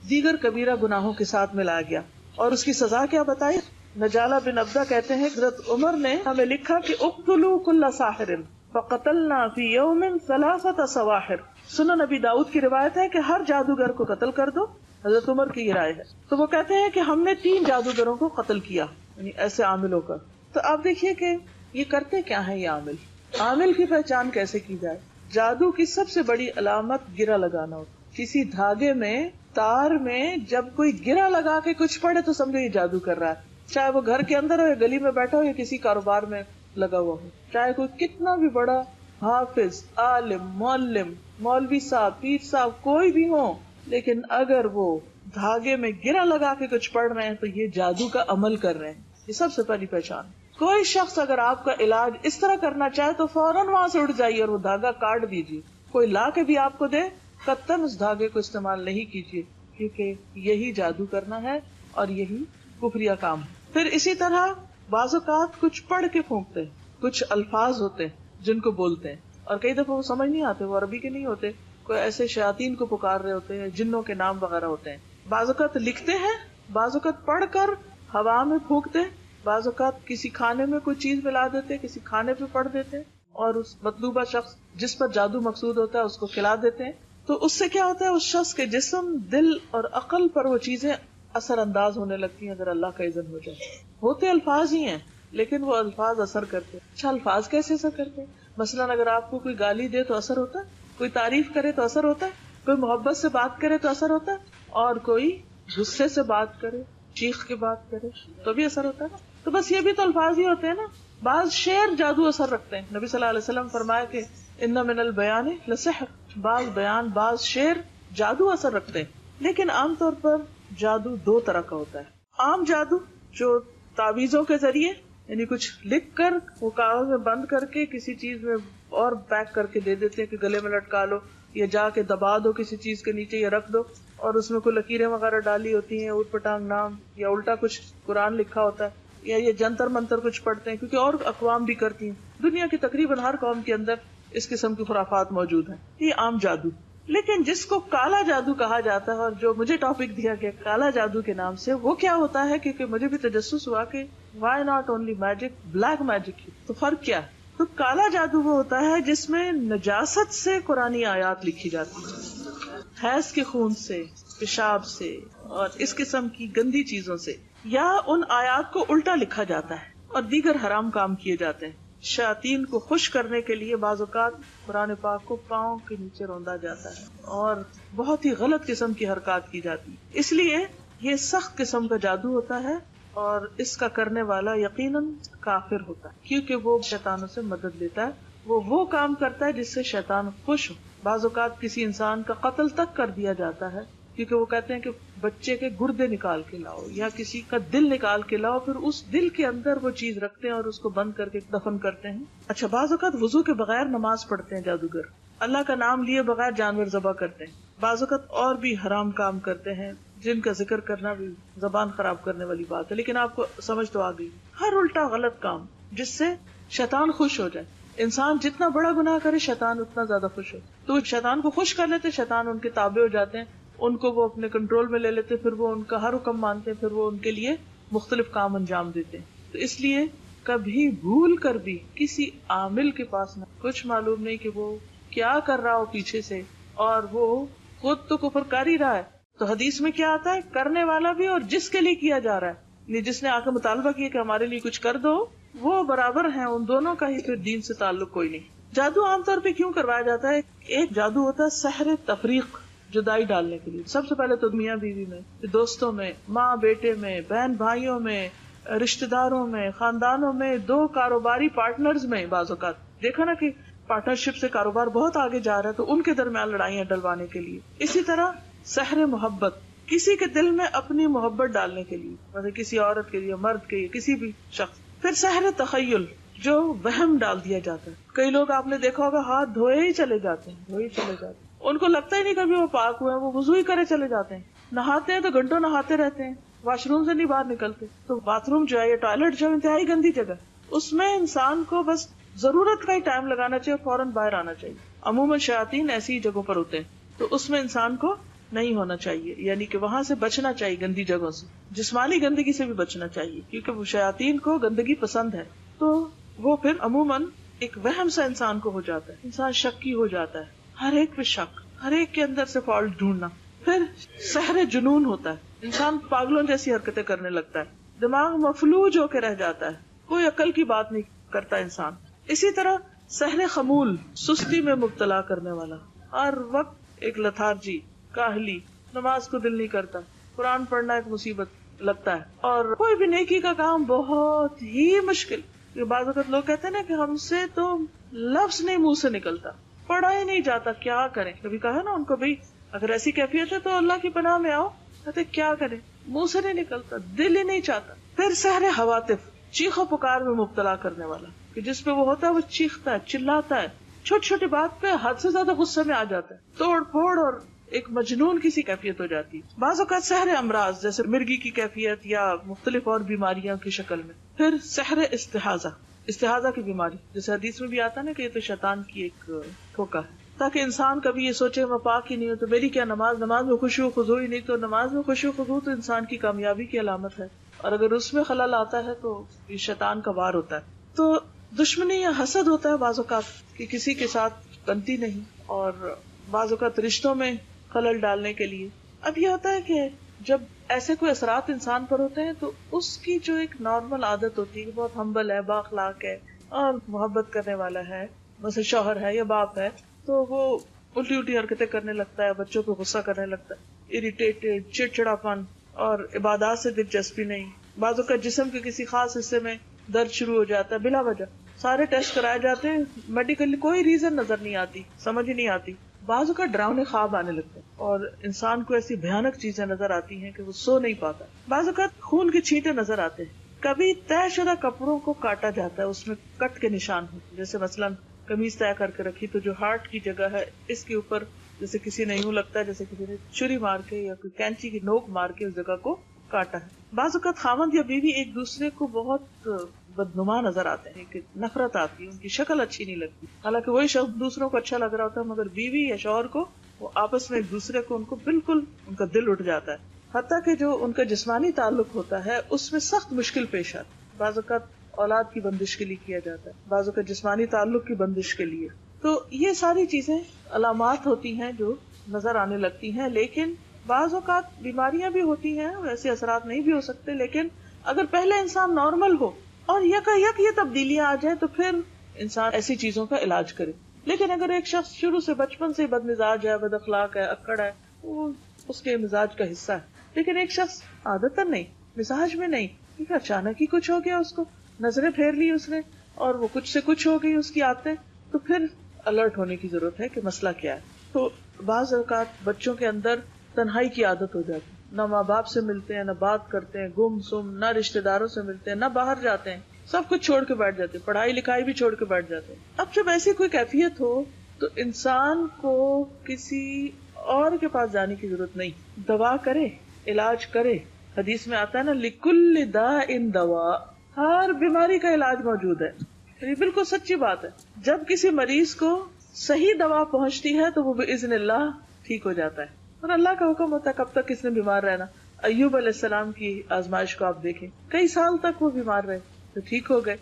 دیگر کبیرہ گناہوں کے ساتھ ملایا گیا. اور اس کی سزا کیا بتائی؟ نجالہ بن عبدہ کہتے ہیں حضرت عمر نے ہمیں لکھا کہ اقتلوا کل ساحر فقتلنا فی یوم 3 سواحر. سنن نبی داؤد کی روایت ہے کہ ہر جادوگر کو قتل کر دو. حضرت عمر کی یہ رائے ہے. تو وہ کہتے ہیں کہ ہم نے 3 جادوگروں کو قتل کیا، یعنی ایسے عاملوں کا. تو آپ دیکھیے کہ یہ کرتے کیا ہیں یہ عامل. عامل کی پہچان کیسے کی جائے؟ جادو کی سب سے بڑی علامت گرہ لگانا ہوتا. کسی دھاگے میں، تار میں جب کوئی گرہ لگا کے کچھ پڑے تو سمجھو یہ جادو کر رہا ہے. چاہے وہ گھر کے اندر ہو یا گلی میں بیٹھا ہو یا کسی کاروبار میں لگا ہوا ہو، چاہے کوئی کتنا بھی بڑا حافظ، عالم، معلم، مولوی صاحب، پیر صاحب کوئی بھی ہو، لیکن اگر وہ دھاگے میں گرہ لگا کے کچھ پڑھ رہے ہیں تو یہ جادو کا عمل کر رہے ہیں. یہ سب سے پہلی پہچان. کوئی شخص اگر آپ کا علاج اس طرح کرنا چاہے تو فوراً وہاں سے اٹھ جائیے اور وہ دھاگا کاٹ دیجیے. کوئی لا کے بھی آپ کو دے، قطعاً اس دھاگے کو استعمال نہیں کیجیے، کیونکہ یہی جادو کرنا ہے اور یہی کفریہ کام ہے. پھر اسی طرح بعض اوقات کچھ پڑھ کے پھونکتے ہیں، کچھ الفاظ ہوتے ہیں جن کو بولتے ہیں اور کئی دفعہ وہ سمجھ نہیں آتے، وہ عربی کے نہیں ہوتے، کوئی ایسے شیاطین کو پکار رہے ہوتے ہیں، جنوں کے نام وغیرہ ہوتے ہیں. بعض اوقات لکھتے ہیں، بعض اوقات پڑھ کر ہوا میں پھونکتے، بعض اوقات کسی کھانے میں کوئی چیز ملا دیتے، کسی کھانے پہ پڑھ دیتے اور اس مطلوبہ شخص جس پر جادو مقصود ہوتا ہے اس کو کھلا دیتے ہیں. تو اس سے کیا ہوتا ہے؟ اس شخص کے جسم، دل اور عقل پر وہ چیزیں اثر انداز ہونے لگتی ہیں اگر اللہ کا اذن ہو جائے. ہوتے الفاظ ہی ہیں لیکن وہ الفاظ اثر کرتے. اچھا الفاظ کیسے اثر کرتے ہیں؟ مثلاً اگر آپ کو کوئی گالی دے تو اثر ہوتا ہے، کوئی تعریف کرے تو اثر ہوتا ہے، کوئی محبت سے بات کرے تو اثر ہوتا ہے، اور کوئی غصے سے بات کرے، چیخ کے بات کرے تو بھی اثر ہوتا ہے نا. تو بس یہ بھی تو الفاظ ہی ہوتے ہیں نا. بعض شعر جادو اثر رکھتے ہیں. نبی صلی اللہ علیہ وسلم فرمایا کہ ان من البیان لسحر، بعض بیان بعض شعر جادو اثر رکھتے ہیں. لیکن عام طور پر جادو دو طرح کا ہوتا ہے. عام جادو جو تعویذوں کے ذریعے، یعنی کچھ لکھ کر وہ کاغذ میں بند کر کے کسی چیز میں اور پیک کر کے دے دیتے ہیں کہ گلے میں لٹکا لو، یا جا کے دبا دو کسی چیز کے نیچے یا رکھ دو، اور اس میں کوئی لکیریں وغیرہ ڈالی ہوتی ہیں، اوٹ پٹانگ نام، یا الٹا کچھ قرآن لکھا ہوتا ہے، یا یہ جنتر منتر کچھ پڑھتے ہیں، کیونکہ اور اقوام بھی کرتی ہیں. دنیا کی تقریباً ہر قوم کے اندر اس قسم کی خرافات موجود ہیں. یہ عام جادو. لیکن جس کو کالا جادو کہا جاتا ہے، اور جو مجھے ٹاپک دیا گیا کالا جادو کے نام سے، وہ کیا ہوتا ہے؟ کیونکہ مجھے بھی تجسس ہوا کہ why not only magic, black magic, تو فرق کیا ہے؟ تو کالا جادو وہ ہوتا ہے جس میں نجاست سے قرآنی آیات لکھی جاتی ہیں، حیض کے خون سے، پیشاب سے، اور اس قسم کی گندی چیزوں سے، یا ان آیات کو الٹا لکھا جاتا ہے اور دیگر حرام کام کیے جاتے ہیں. شیاطین کو خوش کرنے کے لیے بعض اوقات قرآن پاک کو پاؤں کے نیچے روندا جاتا ہے اور بہت ہی غلط قسم کی حرکات کی جاتی. اس لیے یہ سخت قسم کا جادو ہوتا ہے، اور اس کا کرنے والا یقیناً کافر ہوتا ہے، کیونکہ وہ شیطانوں سے مدد لیتا ہے. وہ کام کرتا ہے جس سے شیطان خوش ہو. بعض اوقات کسی انسان کا قتل تک کر دیا جاتا ہے، کیونکہ وہ کہتے ہیں کہ بچے کے گردے نکال کے لاؤ یا کسی کا دل نکال کے لاؤ، پھر اس دل کے اندر وہ چیز رکھتے ہیں اور اس کو بند کر کے دفن کرتے ہیں. اچھا، بعض اوقات وضو کے بغیر نماز پڑھتے ہیں جادوگر، اللہ کا نام لیے بغیر جانور ذبح کرتے ہیں. بعض اوقات اور بھی حرام کام کرتے ہیں جن کا ذکر کرنا بھی زبان خراب کرنے والی بات ہے، لیکن آپ کو سمجھ تو آ گئی. ہر الٹا غلط کام جس سے شیطان خوش ہو جائے. انسان جتنا بڑا گناہ کرے شیطان اتنا زیادہ خوش ہو. تو شیطان کو خوش کر لیتے، شیطان ان کے تابع ہو جاتے ہیں، ان کو وہ اپنے کنٹرول میں لے لیتے، پھر وہ ان کا ہر حکم مانتے، پھر وہ ان کے لیے مختلف کام انجام دیتے. تو اس لیے کبھی بھول کر بھی کسی عامل کے پاس نہ، کچھ معلوم نہیں کہ وہ کیا کر رہا ہو پیچھے سے، اور وہ خود تو کفر کر ہی رہا ہے. تو حدیث میں کیا آتا ہے؟ کرنے والا بھی اور جس کے لیے کیا جا رہا ہے، جس نے آ کے مطالبہ کیا کہ ہمارے لیے کچھ کر دو، وہ برابر ہیں. ان دونوں کا ہی پھر دین سے تعلق کوئی نہیں. جادو عام طور پہ کیوں کروایا جاتا ہے؟ ایک جادو ہوتا ہے سحر تفریق، جدائی ڈالنے کے لیے. سب سے پہلے تو میاں بیوی میں، دوستوں میں، ماں بیٹے میں، بہن بھائیوں میں، رشتہ داروں میں، خاندانوں میں، دو کاروباری پارٹنرز میں. بعض اوقات دیکھا نا کہ پارٹنرشپ سے کاروبار بہت آگے جا رہا ہے تو ان کے درمیان لڑائیاں ڈلوانے کے لیے. اسی طرح سحر محبت، کسی کے دل میں اپنی محبت ڈالنے کے لیے، مطلب کسی عورت کے لیے، مرد کے لیے، کسی بھی شخص. پھر سحر تخیل، جو وہم ڈال دیا جاتا ہے. کئی لوگ آپ نے دیکھا ہوگا ہاتھ دھوئے ہی چلے جاتے ہیں، ان کو لگتا ہی نہیں کبھی وہ پاک ہوئے ہیں، وہ وضو ہی کرے چلے جاتے ہیں. نہاتے ہیں تو گھنٹوں نہاتے رہتے ہیں، واش روم سے نہیں باہر نکلتے. تو باتھ روم جو ہے یا ٹوائلٹ جو انتہائی گندی جگہ، اس میں انسان کو بس ضرورت کا ہی ٹائم لگانا چاہیے، فوراً باہر آنا چاہیے. عموماً شیاطین ایسی ہی جگہوں پر ہوتے ہیں، تو اس میں انسان کو نہیں ہونا چاہیے، یعنی کہ وہاں سے بچنا چاہیے، گندی جگہوں سے، جسمانی گندگی سے بھی بچنا چاہیے، کیونکہ وہ شیاطین کو گندگی پسند ہے. تو وہ پھر عموماً ایک وہم سا انسان کو ہو جاتا ہے، انسان شکی ہو جاتا ہے، ہر ایک پہ شک، ہر ایک کے اندر سے فالٹ ڈھونڈنا. پھر سحر جنون ہوتا ہے، انسان پاگلوں جیسی حرکتیں کرنے لگتا ہے، دماغ مفلوج ہو کے رہ جاتا ہے، کوئی عقل کی بات نہیں کرتا انسان. اسی طرح سحر خمول، سستی میں مبتلا کرنے والا، ہر وقت ایک لتھارجی، کاہلی، نماز کو دل نہیں کرتا، قرآن پڑھنا ایک مصیبت لگتا ہے، اور کوئی بھی نیکی کا کام بہت ہی مشکل. بعض اوقات لوگ کہتے ہیں نا کہ ہم سے تو لفظ نہیں منہ سے نکلتا، پڑھا ہی نہیں جاتا، کیا کریں. کبھی کہا نا ان کو بھائی اگر ایسی کیفیت ہے تو اللہ کی پناہ میں آؤ، کہتے کیا کریں، منہ سے نہیں نکلتا، دل ہی نہیں چاہتا. پھر سحر حواتف، چیخو پکار میں مبتلا کرنے والا، کہ جس پہ وہ ہوتا ہے وہ چیختا ہے، چلاتا ہے، چھوٹی چھوٹی بات پہ حد سے زیادہ غصے میں آ جاتا ہے، توڑ پھوڑ اور ایک مجنون کسی کیفیت ہو جاتی. بعض اوقات سحر امراض جیسے مرگی کی کیفیت یا مختلف اور بیماریاں کی شکل میں. پھر سحر استحاضہ کی بیماری، جیسے حدیث میں بھی آتا ہے نا کہ یہ تو شیطان کی ایک دھوکہ ہے، تاکہ انسان کبھی یہ سوچے میں پاک ہی نہیں ہوں تو میری کیا نماز میں خشوع و خضوع ہی نہیں. تو نماز میں خشوع و خضوع تو انسان کی کامیابی کی علامت ہے، اور اگر اس میں خلل آتا ہے تو یہ شیطان کا وار ہوتا ہے. تو دشمنی یا حسد ہوتا ہے بعض اوقات کہ کسی کے ساتھ بنتی نہیں، اور بعض اوقات رشتوں میں خلل ڈالنے کے لیے. اب یہ ہوتا ہے کہ جب ایسے کوئی اثرات انسان پر ہوتے ہیں تو اس کی جو ایک نارمل عادت ہوتی ہے، بہت ہمبل ہے، بااخلاق ہے اور محبت کرنے والا ہے، مثلا شوہر ہے یا باپ ہے، تو وہ الٹی الٹی حرکتیں کرنے لگتا ہے، بچوں پہ غصہ کرنے لگتا ہے، اریٹیٹڈ، چڑچڑاپن، اور عبادات سے دلچسپی نہیں. بعضوں کا جسم کے کسی خاص حصے میں درد شروع ہو جاتا ہے بلا وجہ. سارے ٹیسٹ کرائے جاتے ہیں, میڈیکلی کوئی ریزن نظر نہیں آتی, سمجھ ہی نہیں آتی. بعضوں کا ڈراؤنے خواب آنے لگتے ہیں اور انسان کو ایسی بھیانک چیزیں نظر آتی ہیں کہ وہ سو نہیں پاتا. بعض اوقات خون کے چھینٹے نظر آتے ہیں. کبھی طے شدہ کپڑوں کو کاٹا جاتا ہے, اس میں کٹ کے نشان ہوتے ہیں, جیسے مثلاً قمیض طے کر کے رکھی تو جو ہارٹ کی جگہ ہے اس کے اوپر جیسے کسی نے یوں لگتا ہے جیسے کسی نے چھری مار کے یا کوئی کینچی کی نوک مار کے اس جگہ کو کاٹا ہے. بعض اوقات خاوند یا بیوی ایک دوسرے کو بہت بدنما نظر آتے ہیں کہ نفرت آتی ہے, ان کی شکل اچھی نہیں لگتی, حالانکہ وہی شخص دوسروں کو اچھا لگ رہا ہوتا ہے, مگر بیوی یا شوہر کو وہ آپس میں ایک دوسرے کو ان کو بالکل ان کا دل اٹھ جاتا ہے. حتیٰ کہ جو ان کا جسمانی تعلق ہوتا ہے اس میں سخت مشکل پیش آتی. بعض اوقات اولاد کی بندش کے لیے کیا جاتا ہے, بعض اوقات جسمانی تعلق کی بندش کے لیے. تو یہ ساری چیزیں علامات ہوتی ہیں جو نظر آنے لگتی ہیں. لیکن بعض اوقات بیماریاں بھی ہوتی ہیں, ویسے اثرات نہیں بھی ہو سکتے, لیکن اگر پہلے انسان نارمل ہو اور یک یہ تبدیلیاں آ جائیں تو پھر انسان ایسی چیزوں کا علاج کرے. لیکن اگر ایک شخص شروع سے بچپن سے بد مزاج ہے, بد اخلاق ہے, اکڑ ہے, وہ اس کے مزاج کا حصہ ہے. لیکن ایک شخص عادتاً نہیں, مزاج میں نہیں, کیونکہ اچانک ہی کچھ ہو گیا, اس کو نظریں پھیر لی اس نے اور وہ کچھ سے کچھ ہو گئی اس کی عادتیں, تو پھر الرٹ ہونے کی ضرورت ہے کہ مسئلہ کیا ہے. تو بعض اوقات بچوں کے اندر تنہائی کی عادت ہو جاتی, نہ ماں باپ سے ملتے ہیں, نہ بات کرتے ہیں, گم سم, نہ رشتہ داروں سے ملتے ہیں, نہ باہر جاتے ہیں, سب کچھ چھوڑ کے بیٹھ جاتے ہیں, پڑھائی لکھائی بھی چھوڑ کے بیٹھ جاتے ہیں. اب جب ایسی کوئی کیفیت ہو تو انسان کو کسی اور کے پاس جانے کی ضرورت نہیں, دوا کرے, علاج کرے. حدیث میں آتا ہے نا, لِكُلِّ دَاءٍ دَوَاء, ہر بیماری کا علاج موجود ہے. یہ بالکل سچی بات ہے. جب کسی مریض کو صحیح دوا پہنچتی ہے تو وہ بإذن اللہ ٹھیک ہو جاتا ہے, اور اللہ کا حکم ہوتا ہے کب تک کس نے بیمار رہنا. ایوب علیہ السلام کی آزمائش کو آپ دیکھیں, کئی سال تک وہ بیمار رہے تو ٹھیک ہو گئے,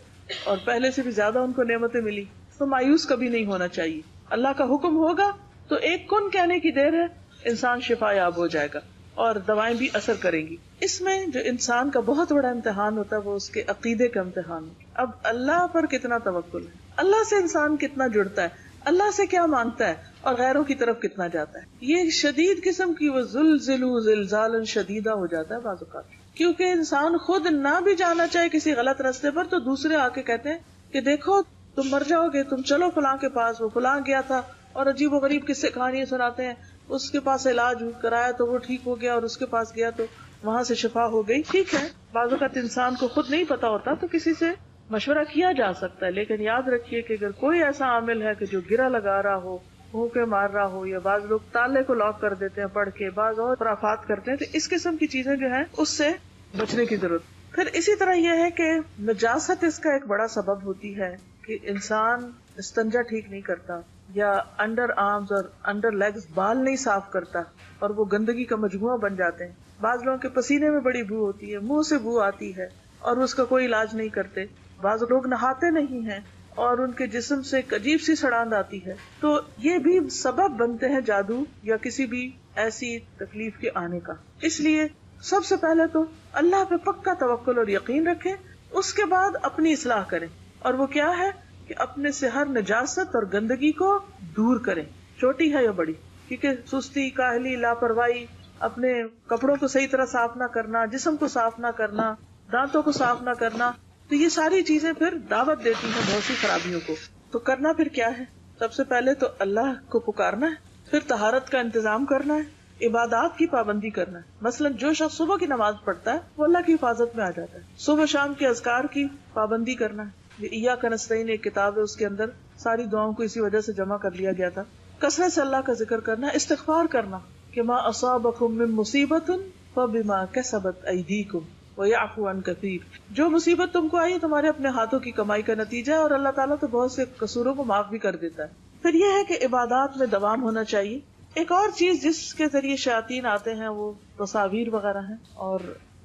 اور پہلے سے بھی زیادہ ان کو نعمتیں ملی. تو مایوس کبھی نہیں ہونا چاہیے. اللہ کا حکم ہوگا تو ایک کن کہنے کی دیر ہے, انسان شفا یاب ہو جائے گا اور دوائیں بھی اثر کریں گی. اس میں جو انسان کا بہت بڑا امتحان ہوتا ہے وہ اس کے عقیدے کا امتحان ہے. اب اللہ پر کتنا توکل ہے, اللہ سے انسان کتنا جڑتا ہے, اللہ سے کیا مانگتا ہے, اور غیروں کی طرف کتنا جاتا ہے. یہ شدید قسم کی وہ زلزلوا زلزالا شدیدہ ہو جاتا ہے بعض اوقات, کیونکہ انسان خود نہ بھی جانا چاہے کسی غلط راستے پر تو دوسرے آ کے کہتے ہیں کہ دیکھو تم مر جاؤ گے, تم چلو فلاں کے پاس, وہ فلاں گیا تھا, اور عجیب و غریب قصے کہانیاں سناتے ہیں. اس کے پاس علاج کرایا تو وہ ٹھیک ہو گیا, اور اس کے پاس گیا تو وہاں سے شفا ہو گئی. ٹھیک ہے, بعض اوقات انسان کو خود نہیں پتا ہوتا تو کسی سے مشورہ کیا جا سکتا ہے, لیکن یاد رکھیے کہ اگر کوئی ایسا عامل ہے کہ جو گرہ لگا رہا ہو, بھوکے مار رہا ہو, یا بعض لوگ تالے کو لاک کر دیتے ہیں پڑھ کے, بعض اور خرافات کرتے ہیں, تو اس قسم کی چیزیں جو ہیں اس سے بچنے کی ضرورت. پھر اسی طرح یہ ہے کہ نجاست اس کا ایک بڑا سبب ہوتی ہے کہ انسان استنجا ٹھیک نہیں کرتا, یا انڈر آرمز اور انڈر لیگز بال نہیں صاف کرتا, اور وہ گندگی کا مجموعہ بن جاتے ہیں. بعض لوگوں کے پسینے میں بڑی بو ہوتی ہے, منہ سے بو آتی ہے, اور اس کا کوئی علاج نہیں کرتے. بعض لوگ نہاتے نہیں ہیں اور ان کے جسم سے ایک عجیب سی سڑاند آتی ہے. تو یہ بھی سبب بنتے ہیں جادو یا کسی بھی ایسی تکلیف کے آنے کا. اس لیے سب سے پہلے تو اللہ پہ پکا توکل اور یقین رکھیں, اس کے بعد اپنی اصلاح کریں, اور وہ کیا ہے کہ اپنے سے ہر نجاست اور گندگی کو دور کریں, چھوٹی ہے یا بڑی. کیونکہ سستی, کاہلی, لاپرواہی, اپنے کپڑوں کو صحیح طرح صاف نہ کرنا, جسم کو صاف نہ کرنا, دانتوں کو صاف نہ کرنا, تو یہ ساری چیزیں پھر دعوت دیتی ہیں بہت سی خرابیوں کو. تو کرنا پھر کیا ہے؟ سب سے پہلے تو اللہ کو پکارنا ہے, پھر طہارت کا انتظام کرنا ہے, عبادات کی پابندی کرنا ہے. مثلا جو شخص صبح کی نماز پڑھتا ہے وہ اللہ کی حفاظت میں آ جاتا ہے. صبح شام کے اذکار کی پابندی کرنا ہے. ایاک نستعین ایک کتاب ہے, اس کے اندر ساری دعاؤں کو اسی وجہ سے جمع کر لیا گیا تھا. کثرت سے اللہ کا ذکر کرنا, استغفار کرنا کہ ما اصابکم من مصیبت فبما کسبت ایدیکم ویعفو عن کثیر, جو مصیبت تم کو آئی تمہارے اپنے ہاتھوں کی کمائی کا نتیجہ ہے, اور اللہ تعالیٰ تو بہت سے قصوروں کو معاف بھی کر دیتا ہے. پھر یہ ہے کہ عبادات میں دوام ہونا چاہیے. ایک اور چیز جس کے ذریعے شیاطین آتے ہیں وہ تصاویر وغیرہ ہیں, اور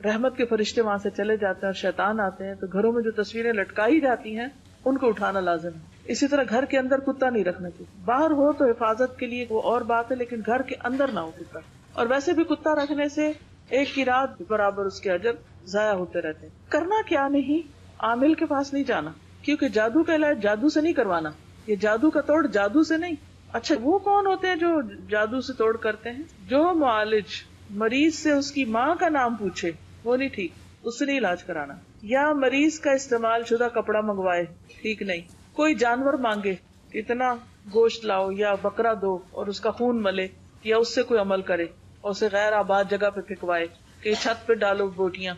رحمت کے فرشتے وہاں سے چلے جاتے ہیں اور شیطان آتے ہیں, تو گھروں میں جو تصویریں لٹکائی جاتی ہیں ان کو اٹھانا لازم ہے. اسی طرح گھر کے اندر کتا نہیں رکھنا چاہیے. باہر ہو تو حفاظت کے لیے وہ اور بات ہے, لیکن گھر کے اندر نہ ہو کتا. اور ویسے بھی کتا رکھنے سے ایک کی رات برابر اس کے اجر ضائع ہوتے رہتے ہیں. کرنا کیا نہیں, عامل کے پاس نہیں جانا, کیونکہ جادو کا علاج جادو سے نہیں کروانا, یہ جادو کا توڑ جادو سے نہیں. اچھا وہ کون ہوتے ہیں جو جادو سے توڑ کرتے ہیں؟ جو معالج مریض سے اس کی ماں کا نام پوچھے وہ نہیں ٹھیک، اس سے نہیں علاج کرانا. یا مریض کا استعمال شدہ کپڑا منگوائے، ٹھیک نہیں. کوئی جانور مانگے، اتنا گوشت لاؤ یا بکرا دو اور اس کا خون ملے، یا اس سے کوئی عمل کرے اور اسے غیر آباد جگہ پہ پھینکوائے کہ چھت پہ ڈالو بوٹیاں،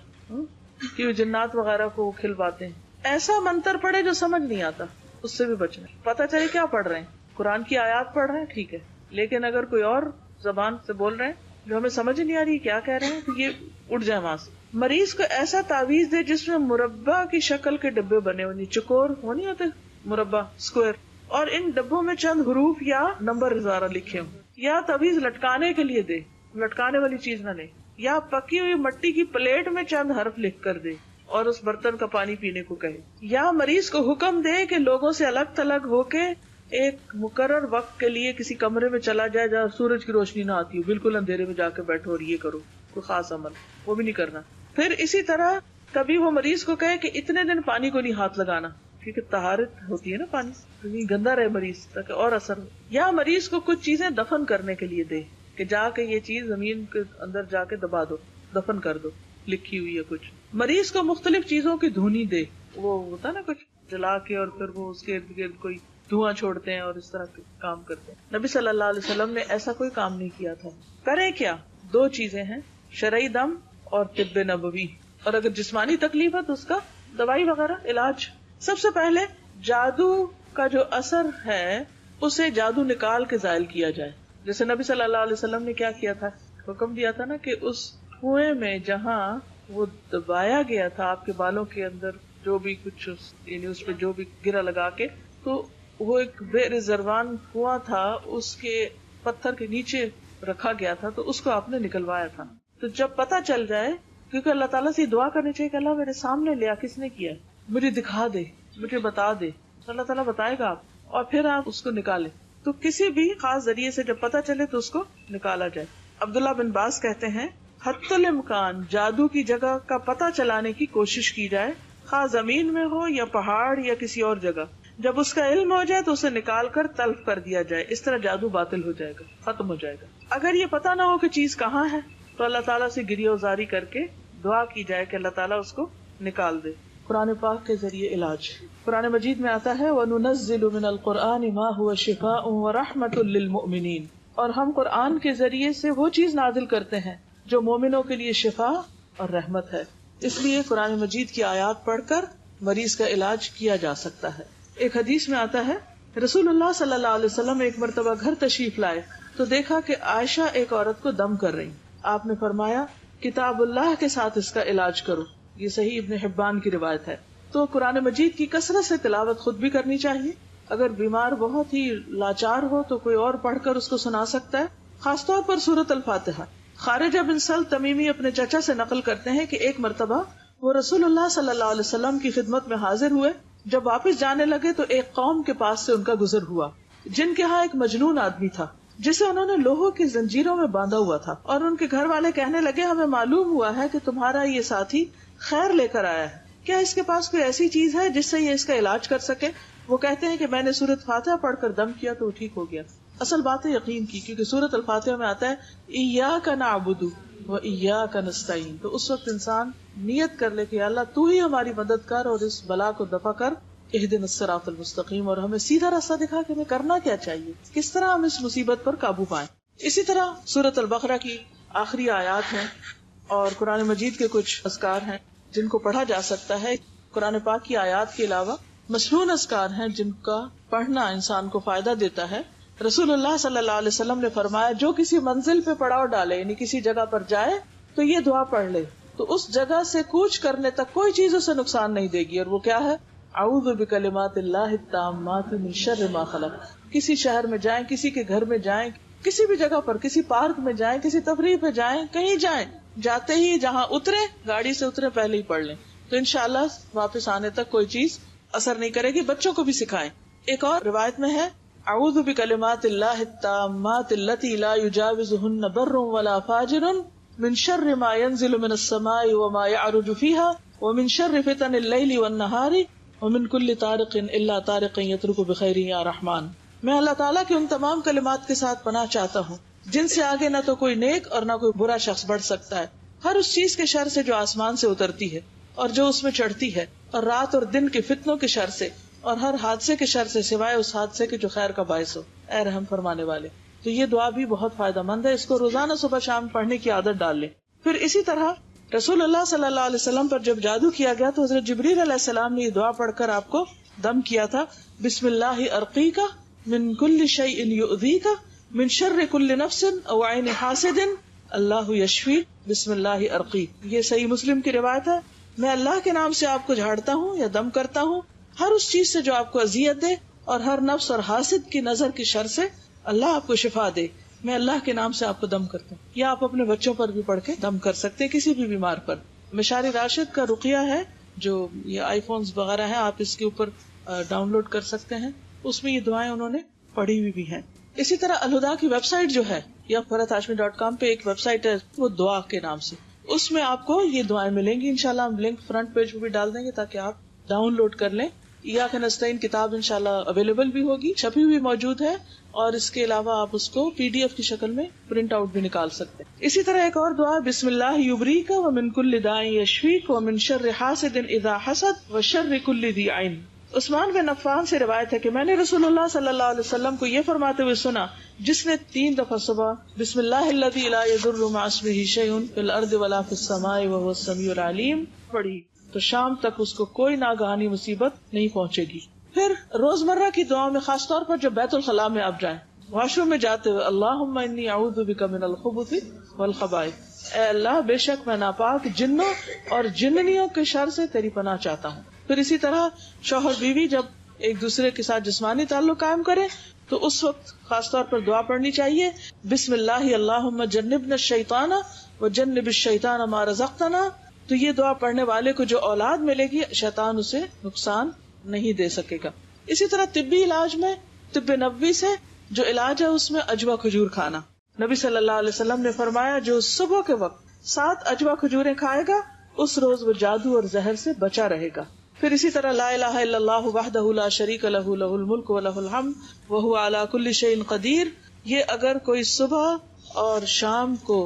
کہ جنات وغیرہ کو وہ کھلواتے ہیں. ایسا منتر پڑھے جو سمجھ نہیں آتا، اس سے بھی بچنا. پتہ چلے کیا پڑھ رہے ہیں، قرآن کی آیات پڑھ رہے ہیں ٹھیک ہے، لیکن اگر کوئی اور زبان سے بول رہے ہیں جو ہمیں سمجھ نہیں آ رہی کیا کہہ رہے ہیں تو یہ اٹھ جائے وہاں سے. مریض کو ایسا تعویذ دے جس میں مربع کی شکل کے ڈبے بنے ہونی، چکور وہ نہیں ہوتے مربع اسکوائر، اور ان ڈبوں میں چند حروف یا نمبر ازارہ لکھے ہوں. یا تعویذ لٹکانے کے لیے دے، لٹکانے والی چیز نہ لے. یا پکی ہوئی مٹی کی پلیٹ میں چند حرف لکھ کر دے اور اس برتن کا پانی پینے کو کہے. یا مریض کو حکم دے کہ لوگوں سے الگ تھلگ ہو کے ایک مقرر وقت کے لیے کسی کمرے میں چلا جائے جہاں سورج کی روشنی نہ آتی ہو، بالکل اندھیرے میں جا کے بیٹھو اور یہ کرو کوئی خاص عمل، وہ بھی نہیں کرنا. پھر اسی طرح کبھی وہ مریض کو کہے کہ اتنے دن پانی کو نہیں ہاتھ لگانا، کیونکہ طہارت ہوتی ہے نا پانی، گندا رہے مریض تاکہ اور اثر ہو. یا مریض کو کچھ چیزیں دفن کرنے کے لیے دے کہ جا کے یہ چیز زمین کے اندر جا کے دبا دو، دفن کر دو، لکھی ہوئی ہے کچھ. مریض کو مختلف چیزوں کی دھونی دے، وہ ہوتا نا کچھ جلا کے اور پھر وہ اس کے ارد گرد کوئی دھواں چھوڑتے ہیں اور اس طرح کے کام کرتے ہیں. نبی صلی اللہ علیہ وسلم نے ایسا کوئی کام نہیں کیا تھا. کرے کیا؟ دو چیزیں ہیں، شرعی دم اور طب نبوی. اور اگر جسمانی تکلیف ہے تو اس کا دوائی وغیرہ علاج. سب سے پہلے جادو کا جو اثر ہے اسے جادو نکال کے زائل کیا جائے. جیسے نبی صلی اللہ علیہ وسلم نے کیا کیا تھا، حکم دیا تھا نا کہ اس کنویں میں جہاں وہ دبایا گیا تھا آپ کے بالوں کے اندر جو بھی کچھ یعنی اس پہ جو بھی گرا لگا کے، تو وہ ایک بے رضوان کنواں تھا، اس کے پتھر کے نیچے رکھا گیا تھا، تو اس کو آپ نے نکلوایا تھا. تو جب پتہ چل جائے، کیونکہ اللہ تعالیٰ سے دعا کرنی چاہیے کہ اللہ میرے سامنے لیا کس نے کیا، مجھے دکھا دے، مجھے بتا دے. اللہ تعالیٰ بتائے گا آپ، اور پھر آپ اس کو نکالیں. تو کسی بھی خاص ذریعے سے جب پتہ چلے تو اس کو نکالا جائے. عبداللہ بن باز کہتے ہیں حتی الامکان جادو کی جگہ کا پتہ چلانے کی کوشش کی جائے، خواہ زمین میں ہو یا پہاڑ یا کسی اور جگہ. جب اس کا علم ہو جائے تو اسے نکال کر تلف کر دیا جائے. اس طرح جادو باطل ہو جائے گا، ختم ہو جائے گا. اگر یہ پتہ نہ ہو کہ چیز کہاں ہے تو اللہ تعالیٰ سے گریہ وزاری کر کے دعا کی جائے کہ اللہ تعالیٰ اس کو نکال دے. قرآن پاک کے ذریعے علاج. قرآن مجید میں آتا ہے وَنُنَزِّلُ مِنَ الْقُرْآنِ مَا هُوَ شِفَاءٌ وَرَحْمَةٌ لِّلْمُؤْمِنِينَ، اور ہم قرآن کے ذریعے سے وہ چیز نازل کرتے ہیں جو مومنوں کے لیے شفا اور رحمت ہے. اس لیے قرآن مجید کی آیات پڑھ کر مریض کا علاج کیا جا سکتا ہے. ایک حدیث میں آتا ہے رسول اللہ صلی اللہ علیہ وسلم ایک مرتبہ گھر تشریف لائے تو دیکھا کہ عائشہ ایک عورت کو دم کر رہی. آپ نے فرمایا کتاب اللہ کے ساتھ اس کا علاج کرو. یہ صحیح ابن حبان کی روایت ہے. تو قرآن مجید کی کثرت سے تلاوت خود بھی کرنی چاہیے. اگر بیمار بہت ہی لاچار ہو تو کوئی اور پڑھ کر اس کو سنا سکتا ہے، خاص طور پر سورۃ الفاتحہ. خارجہ بن سل تمیمی اپنے چچا سے نقل کرتے ہیں کہ ایک مرتبہ وہ رسول اللہ صلی اللہ علیہ وسلم کی خدمت میں حاضر ہوئے. جب واپس جانے لگے تو ایک قوم کے پاس سے ان کا گزر ہوا جن کے ہاں ایک مجنون آدمی تھا جسے انہوں نے لوہوں کی زنجیروں میں باندھا ہوا تھا. اور ان کے گھر والے کہنے لگے ہمیں معلوم ہوا ہے کہ تمہارا یہ ساتھی خیر لے کر آیا ہے، کیا اس کے پاس کوئی ایسی چیز ہے جس سے یہ اس کا علاج کر سکے؟ وہ کہتے ہیں کہ میں نے سورۃ فاتحہ پڑھ کر دم کیا تو وہ ٹھیک ہو گیا. اصل بات ہے یقین کی، کیونکہ سورۃ الفاتحہ میں آتا ہے ایاک نعبد و ایاک نستعین. تو اس وقت انسان نیت کر لے کہ اللہ تو ہی ہماری مدد کر اور اس بلا کو دفع کر، اہدنا الصراط المستقیم، اور ہمیں سیدھا راستہ دکھا کہ ہمیں کرنا کیا چاہیے، کس طرح ہم اس مصیبت پر قابو پائیں. اسی طرح سورۃ البقرہ کی آخری آیات ہیں اور قرآن مجید کے کچھ اذکار ہیں جن کو پڑھا جا سکتا ہے. قرآن پاک کی آیات کے علاوہ مسنون اذکار ہیں جن کا پڑھنا انسان کو فائدہ دیتا ہے. رسول اللہ صلی اللہ علیہ وسلم نے فرمایا جو کسی منزل پہ پڑاؤ ڈالے یعنی کسی جگہ پر جائے تو یہ دعا پڑھ لے تو اس جگہ سے کوچ کرنے تک کوئی چیز اسے نقصان نہیں دے گی. اور وہ کیا ہے؟ اعوذ بکلمات اللہ التامات من شر ما خلق. کسی شہر میں جائیں، کسی کے گھر میں جائیں، کسی بھی جگہ پر، کسی پارک میں جائیں، کسی تفریح پہ جائیں، کہیں جائیں، جاتے ہی جہاں اترے، گاڑی سے اترے پہلے ہی پڑھ لیں تو انشاءاللہ واپس آنے تک کوئی چیز اثر نہیں کرے گی. بچوں کو بھی سکھائیں. ایک اور روایت میں ہے اعوذ بکلمات اللہ التامات اللاتی لا یجاوزہن بر ولا فاجر من شر ما ينزل من السماء وما يعرج فيها ومن شر فتن اللیل والنہار ومن كل طارق الا طارق يترك بخیر یا رحمان. میں اللہ تعالیٰ کے ان تمام کلمات کے ساتھ پناہ چاہتا ہوں جن سے آگے نہ تو کوئی نیک اور نہ کوئی برا شخص بڑھ سکتا ہے، ہر اس چیز کے شر سے جو آسمان سے اترتی ہے اور جو اس میں چڑھتی ہے، اور رات اور دن کے فتنوں کے شر سے، اور ہر حادثے کے شر سے سوائے اس حادثے کے جو خیر کا باعث ہو، اے رحم فرمانے والے۔ تو یہ دعا بھی بہت فائدہ مند ہے، اس کو روزانہ صبح شام پڑھنے کی عادت ڈال لیں۔ پھر اسی طرح رسول اللہ صلی اللہ علیہ وسلم پر جب جادو کیا گیا تو حضرت جبریل علیہ السلام نے یہ دعا پڑھ کر آپ کو دم کیا تھا، بسم اللہ ارقیک من کل شیء یؤذیک من شر کل نفس او عین حاسد اللہ یشفی بسم اللہ ارقیک۔ یہ صحیح مسلم کی روایت ہے۔ میں اللہ کے نام سے آپ کو جھاڑتا ہوں یا دم کرتا ہوں ہر اس چیز سے جو آپ کو اذیت دے، اور ہر نفس اور حاسد کی نظر کی شر سے اللہ آپ کو شفا دے۔ میں اللہ کے نام سے آپ کو دم کرتا ہوں۔ یا آپ اپنے بچوں پر بھی پڑھ کے دم کر سکتے، کسی بھی بیمار پر۔ مشاری راشد کا رقیہ ہے، جو یہ آئی فونز وغیرہ ہیں، آپ اس کے اوپر ڈاؤن لوڈ کر سکتے ہیں، اس میں یہ دعائیں انہوں نے پڑھی ہوئی بھی ہیں۔ اسی طرح الہدا کی ویب سائٹ جو ہے، یا فرحتہاشمی.com پہ ایک ویب سائٹ ہے، وہ دعا کے نام سے، اس میں آپ کو یہ دعائیں ملیں گی۔ انشاءاللہ ہم لنک فرنٹ پیج پہ بھی ڈال دیں گے تاکہ آپ ڈاؤن لوڈ کر لیں۔ ایاک نستعین کتاب انشاءاللہ اویلیبل بھی ہوگی، چھپی ہوئی موجود ہے، اور اس کے علاوہ آپ اس کو PDF کی شکل میں پرنٹ آؤٹ بھی نکال سکتے ہیں۔ اسی طرح ایک اور دعا، بسم اللہ یبریک ومن کل داء یشفیک ومن شر حاسد اذا حسد وشر کل ذی عین۔ عثمان بن عفان سے روایت ہے کہ میں نے رسول اللہ صلی اللہ علیہ وسلم کو یہ فرماتے ہوئے سنا، جس نے 3 دفعہ صبح بسم اللہ الذی لا یضر مع اسمہ شیء فی الارض ولا فی السماء وهو السمیع العلیم پڑھی تو شام تک اس کو کوئی ناگہانی مصیبت نہیں پہنچے گی۔ پھر روزمرہ کی دعاؤں میں خاص طور پر جب بیت الخلاء میں آپ جائیں، واش روم میں جاتے ہوئے، اللہم انی اعوذ بک من الخبث والخبائث، اے اللہ بے شک میں ناپاک جنوں اور جننیوں کے شر سے تیری پناہ چاہتا ہوں۔ پھر اسی طرح شوہر بیوی جب ایک دوسرے کے ساتھ جسمانی تعلق قائم کرے تو اس وقت خاص طور پر دعا پڑھنی چاہیے، بسم اللہ اللہم جنبنا الشیطان وجنب الشیطان ما رزقتنا۔ تو یہ دعا پڑھنے والے کو جو اولاد ملے گی، شیطان اسے نقصان نہیں دے سکے گا۔ اسی طرح طبی علاج میں طب نبوی سے جو علاج ہے اس میں عجوا کھجور کھانا۔ نبی صلی اللہ علیہ وسلم نے فرمایا، جو صبح کے وقت 7 عجوا کھجوریں کھائے گا اس روز وہ جادو اور زہر سے بچا رہے گا۔ پھر اسی طرح لا الہ الا اللہ وحدہ لا شریک لہ لہ الملک ولہ الحمد وہو علی کل شیء قدیر، یہ اگر کوئی صبح اور شام کو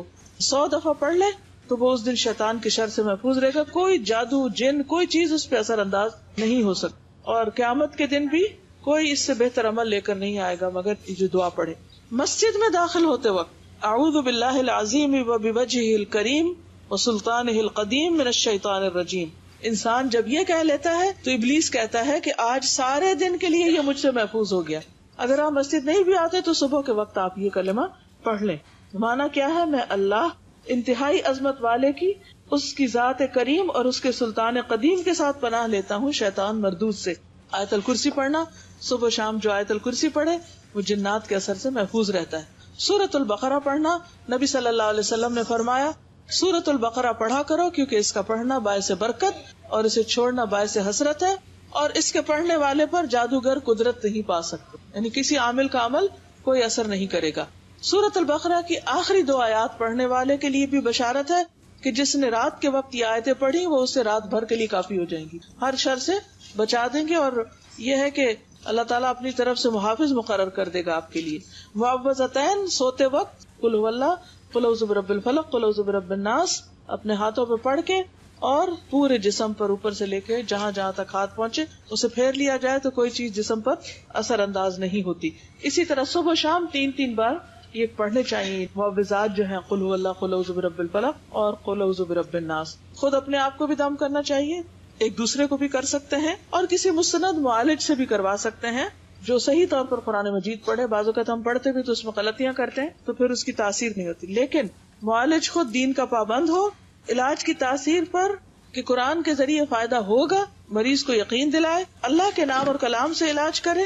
100 دفعہ پڑھ لے تو وہ اس دن شیطان کے شر سے محفوظ رہے گا، کوئی جادو جن کوئی چیز اس پہ اثر انداز نہیں ہو سکتی، اور قیامت کے دن بھی کوئی اس سے بہتر عمل لے کر نہیں آئے گا مگر جو دعا پڑھے۔ مسجد میں داخل ہوتے وقت اعوذ باللہ العظیم وبوجہہ الکریم وسلطانہ القدیم من الشیطان الرجیم، انسان جب یہ کہہ لیتا ہے تو ابلیس کہتا ہے کہ آج سارے دن کے لیے یہ مجھ سے محفوظ ہو گیا۔ اگر آپ مسجد نہیں بھی آتے تو صبح کے وقت آپ یہ کلمہ پڑھ لیں۔ مانا کیا ہے؟ میں اللہ انتہائی عظمت والے کی، اس کی ذات کریم اور اس کے سلطان قدیم کے ساتھ پناہ لیتا ہوں شیطان مردود سے۔ آیت الکرسی پڑھنا، صبح شام جو آیت الکرسی پڑھے وہ جنات کے اثر سے محفوظ رہتا ہے۔ سورۃ البقرہ پڑھنا، نبی صلی اللہ علیہ وسلم نے فرمایا سورۃ البقرہ پڑھا کرو کیونکہ اس کا پڑھنا باعث برکت اور اسے چھوڑنا باعث حسرت ہے، اور اس کے پڑھنے والے پر جادوگر قدرت نہیں پا سکتے، یعنی کسی عامل کا عمل کوئی اثر نہیں کرے گا۔ سورۃ البقرہ کی آخری 2 آیات پڑھنے والے کے لیے بھی بشارت ہے کہ جس نے رات کے وقت یہ آیتیں پڑھی وہ اسے رات بھر کے لیے کافی ہو جائیں گی، ہر شر سے بچا دیں گے، اور یہ ہے کہ اللہ تعالیٰ اپنی طرف سے محافظ مقرر کر دے گا آپ کے لیے۔ معوذتین سوتے وقت قل هو اللہ، قل اعوذ برب الفلق، قل اعوذ برب الناس اپنے ہاتھوں پہ پڑھ کے، اور پورے جسم پر اوپر سے لے کے جہاں جہاں تک ہاتھ پہنچے اسے پھیر لیا جائے تو کوئی چیز جسم پر اثر انداز نہیں ہوتی۔ اسی طرح صبح شام 3 بار یہ پڑھنے چاہیے معوذات جو ہیں، قل هو اللہ، قل اعوذ برب الفلق اور قل اعوذ برب الناس۔ خود اپنے آپ کو بھی دم کرنا چاہیے، ایک دوسرے کو بھی کر سکتے ہیں، اور کسی مستند معالج سے بھی کروا سکتے ہیں جو صحیح طور پر قرآن مجید پڑھے۔ بعض اوقات ہم پڑھتے بھی تو اس میں غلطیاں کرتے ہیں تو پھر اس کی تاثیر نہیں ہوتی، لیکن معالج خود دین کا پابند ہو، علاج کی تاثیر پر کہ قرآن کے ذریعے فائدہ ہوگا، مریض کو یقین دلائے، اللہ کے نام اور کلام سے علاج کرے،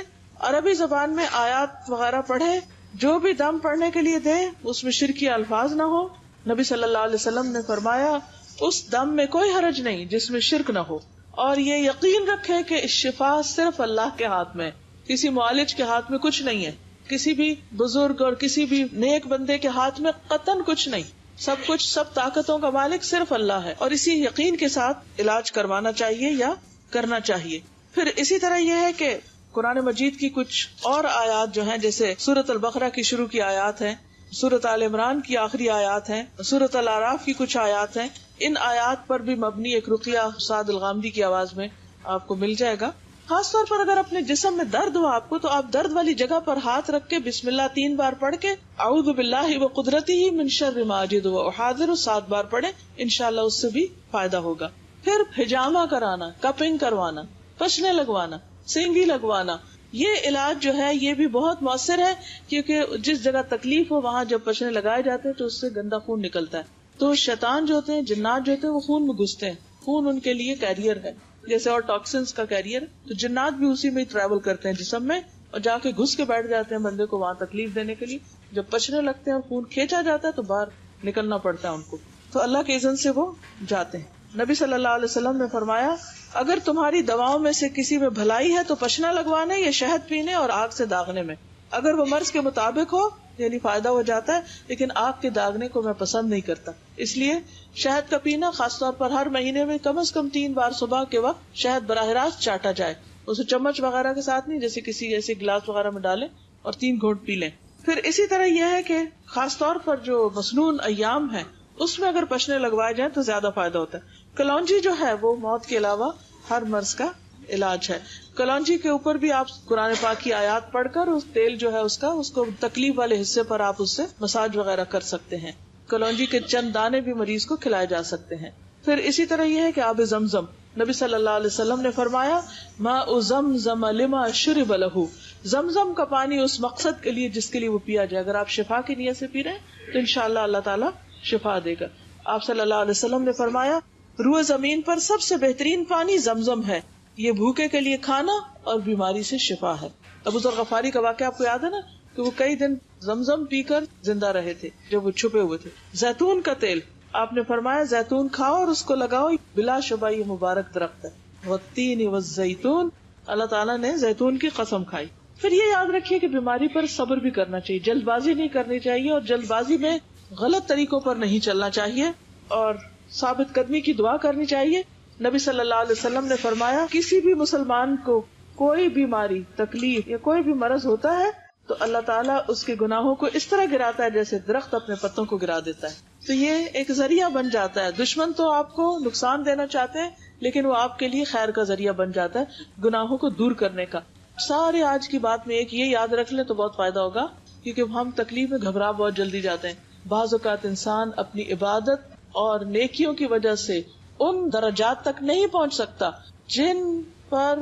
عربی زبان میں آیات وغیرہ پڑھے، جو بھی دم پڑھنے کے لیے دے اس میں شرکی الفاظ نہ ہو۔ نبی صلی اللہ علیہ وسلم نے فرمایا اس دم میں کوئی حرج نہیں جس میں شرک نہ ہو، اور یہ یقین رکھے کہ شفا صرف اللہ کے ہاتھ میں، کسی معالج کے ہاتھ میں کچھ نہیں ہے، کسی بھی بزرگ اور کسی بھی نیک بندے کے ہاتھ میں قطعاً کچھ نہیں، سب کچھ، سب طاقتوں کا مالک صرف اللہ ہے، اور اسی یقین کے ساتھ علاج کروانا چاہیے یا کرنا چاہیے۔ پھر اسی طرح یہ ہے کہ قرآن مجید کی کچھ اور آیات جو ہیں، جیسے سورۃ البقرہ کی شروع کی آیات ہیں، سورۃ آل عمران کی آخری آیات ہیں، سورۃ الاعراف کی کچھ آیات ہیں، ان آیات پر بھی مبنی ایک رقیہ سعد الغامدی کی آواز میں آپ کو مل جائے گا. خاص طور پر اگر اپنے جسم میں درد ہو آپ کو تو آپ درد والی جگہ پر ہاتھ رکھ کے بسم اللہ 3 بار پڑھ کے اعوذ باللہ وقدرتہ من شر ما اجد واحاذر 7 بار پڑھیں، انشاءاللہ اس سے بھی فائدہ ہوگا. پھر حجامہ کرانا، کپنگ کروانا، پچنے لگوانا، سینگی لگوانا، یہ علاج جو ہے یہ بھی بہت مؤثر ہے، کیونکہ جس جگہ تکلیف ہو وہاں جب پچنے لگائے جاتے ہیں تو اس سے گندا خون نکلتا ہے. تو شیطان جو ہوتے ہیں، جنات جو ہوتے ہیں، وہ خون میں گھستے ہیں. خون ان کے لیے کیریئر ہے، جیسے اور ٹاکسنز کا کیریئر. تو جنات بھی اسی میں ٹریول کرتے ہیں جسم میں اور جا کے گھس کے بیٹھ جاتے ہیں بندے کو وہاں تکلیف دینے کے لیے. جب پچنے لگتے ہیں اور خون کھینچا جاتا ہے تو باہر نکلنا پڑتا ہے ان کو، تو اللہ کے اذن سے وہ جاتے ہیں. نبی صلی اللہ علیہ وسلم نے فرمایا اگر تمہاری دواؤں میں سے کسی میں بھلائی ہے تو پچنا لگوانے یا شہد پینے اور آگ سے داغنے میں. اگر وہ مرض کے مطابق ہو یعنی فائدہ ہو جاتا ہے، لیکن آگ کے داغنے کو میں پسند نہیں کرتا، اس لیے شہد کا پینا خاص طور پر ہر مہینے میں کم از کم 3 بار صبح کے وقت شہد براہ راست چاٹا جائے، اسے چمچ وغیرہ کے ساتھ نہیں، جیسے کسی ایسے گلاس وغیرہ میں ڈالیں اور 3 گھونٹ پی لیں. پھر اسی طرح یہ ہے کہ خاص طور پر جو مسنون ایام ہے اس میں اگر پچنے لگوائے جائیں تو زیادہ فائدہ ہوتا ہے. کلونجی جو ہے وہ موت کے علاوہ ہر مرض کا علاج ہے. کلونجی کے اوپر بھی آپ قرآن پاک کی آیات پڑھ کر اس تیل جو ہے اس کو تکلیف والے حصے پر آپ اس سے مساج وغیرہ کر سکتے ہیں. کلونجی کے چند دانے بھی مریض کو کھلائے جا سکتے ہیں. پھر اسی طرح یہ ہے کہ آب زمزم، نبی صلی اللہ علیہ وسلم نے فرمایا ماء زمزم لما شرب لہ، زمزم کا پانی اس مقصد کے لیے جس کے لیے وہ پیا جائے. اگر آپ شفا کی نیت سے پی رہے ہیں تو انشاءاللہ اللہ تعالیٰ شفا دے گا. آپ صلی اللہ علیہ وسلم نے فرمایا روح زمین پر سب سے بہترین پانی زمزم ہے، یہ بھوکے کے لیے کھانا اور بیماری سے شفا ہے. ابو ذر غفاری کا واقعہ آپ کو یاد ہے نا کہ وہ کئی دن زمزم پی کر زندہ رہے تھے جب وہ چھپے ہوئے تھے. زیتون کا تیل، آپ نے فرمایا زیتون کھاؤ اور اس کو لگاؤ، بلا شبہ یہ مبارک درخت ہے. والتین والزیتون، اللہ تعالیٰ نے زیتون کی قسم کھائی. پھر یہ یاد رکھیے کہ بیماری پر صبر بھی کرنا چاہیے، جلد بازی نہیں کرنی چاہیے اور جلد بازی میں غلط طریقوں پر نہیں چلنا چاہیے اور ثابت قدمی کی دعا کرنی چاہیے. نبی صلی اللہ علیہ وسلم نے فرمایا کسی بھی مسلمان کو کوئی بیماری، تکلیف یا کوئی بھی مرض ہوتا ہے تو اللہ تعالیٰ اس کے گناہوں کو اس طرح گراتا ہے جیسے درخت اپنے پتوں کو گرا دیتا ہے. تو یہ ایک ذریعہ بن جاتا ہے. دشمن تو آپ کو نقصان دینا چاہتے ہیں لیکن وہ آپ کے لیے خیر کا ذریعہ بن جاتا ہے گناہوں کو دور کرنے کا. سارے آج کی بات میں ایک یہ یاد رکھ لیں تو بہت فائدہ ہوگا، کیونکہ ہم تکلیف میں گھبرا بہت جلدی جاتے ہیں. بعض اوقات انسان اپنی عبادت اور نیکیوں کی وجہ سے ان درجات تک نہیں پہنچ سکتا جن پر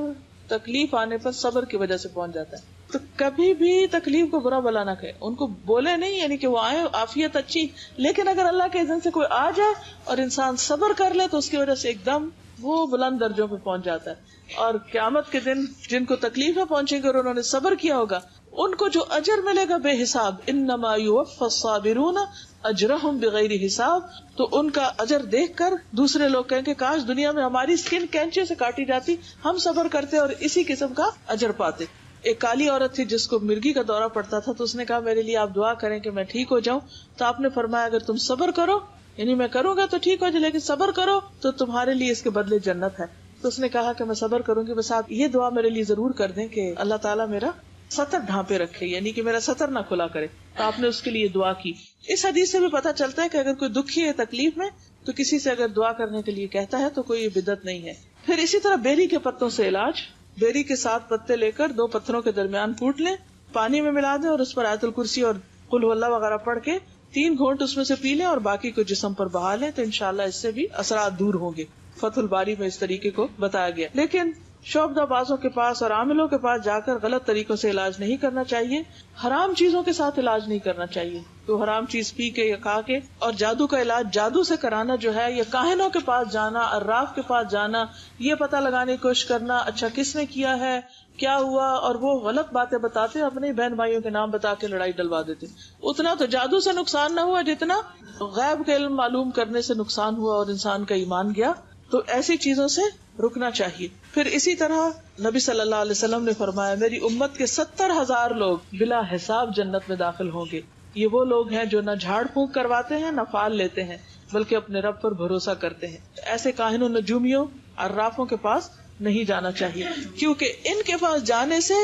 تکلیف آنے پر صبر کی وجہ سے پہنچ جاتا ہے. تو کبھی بھی تکلیف کو برا بلا نہ کہے، ان کو بولے نہیں، یعنی کہ وہ آئے عافیت اچھی، لیکن اگر اللہ کے اذن سے کوئی آ جائے اور انسان صبر کر لے تو اس کی وجہ سے ایک دم وہ بلند درجوں پہ پہنچ جاتا ہے. اور قیامت کے دن جن کو تکلیفیں پہنچیں گے اور انہوں نے صبر کیا ہوگا ان کو جو اجر ملے گا بے حساب، انما یوفی الصابرون اجرہم بغیر حساب. تو ان کا اجر دیکھ کر دوسرے لوگ کہیں کہ کاش دنیا میں ہماری سکن کینچے سے کاٹی جاتی، ہم صبر کرتے اور اسی قسم کا اجر پاتے. ایک کالی عورت تھی جس کو مرگی کا دورہ پڑتا تھا، تو اس نے کہا میرے لیے آپ دعا کریں کہ میں ٹھیک ہو جاؤں. تو آپ نے فرمایا اگر تم صبر کرو، یعنی میں کروں گا تو ٹھیک ہو جائے، لیکن صبر کرو تو تمہارے لیے اس کے بدلے جنت ہے. تو اس نے کہا کہ میں صبر کروں گی، بس آپ یہ دعا میرے لیے ضرور کر دیں کہ اللہ تعالیٰ میرا سطر ڈھانپے رکھے، یعنی کہ میرا سطر نہ کھلا کرے. تو آپ نے اس کے لیے دعا کی. اس حدیث سے بھی پتہ چلتا ہے کہ اگر کوئی دکھی ہے، تکلیف میں، تو کسی سے اگر دعا کرنے کے لیے کہتا ہے تو کوئی بدعت نہیں ہے. پھر اسی طرح بیری کے پتوں سے علاج، بیری کے 7 پتے لے کر 2 پتھروں کے درمیان پھوٹ لیں، پانی میں ملا دیں اور اس پر آیت الکرسی اور قل هو اللہ وغیرہ پڑھ کے 3 گھونٹ اس میں سے پی لیں اور باقی کو جسم پر بہا لیں، تو انشاءاللہ اس سے بھی اثرات دور ہوں گے. فتح الباری میں اس طریقے کو بتایا گیا. لیکن شعبدہ بازوں کے پاس اور عاملوں کے پاس جا کر غلط طریقوں سے علاج نہیں کرنا چاہیے. حرام چیزوں کے ساتھ علاج نہیں کرنا چاہیے. تو حرام چیز پی کے یا کھا کے، اور جادو کا علاج جادو سے کرانا جو ہے، یا کاہنوں کے پاس جانا، عراف کے پاس جانا، یہ پتہ لگانے کی کوشش کرنا اچھا کس نے کیا ہے، کیا ہوا، اور وہ غلط باتیں بتاتے، اپنے بہن بھائیوں کے نام بتا کے لڑائی ڈلوا دیتے. اتنا تو جادو سے نقصان نہ ہوا جتنا غیب کے علم معلوم کرنے سے نقصان ہوا اور انسان کا ایمان گیا. تو ایسی چیزوں سے رکنا چاہیے. پھر اسی طرح نبی صلی اللہ علیہ وسلم نے فرمایا میری امت کے 70,000 لوگ بلا حساب جنت میں داخل ہوں گے. یہ وہ لوگ ہیں جو نہ جھاڑ پھونک کرواتے ہیں نہ فال لیتے ہیں، بلکہ اپنے رب پر بھروسہ کرتے ہیں. ایسے کاہنوں، نجومیوں، عرافوں کے پاس نہیں جانا چاہیے، کیونکہ ان کے پاس جانے سے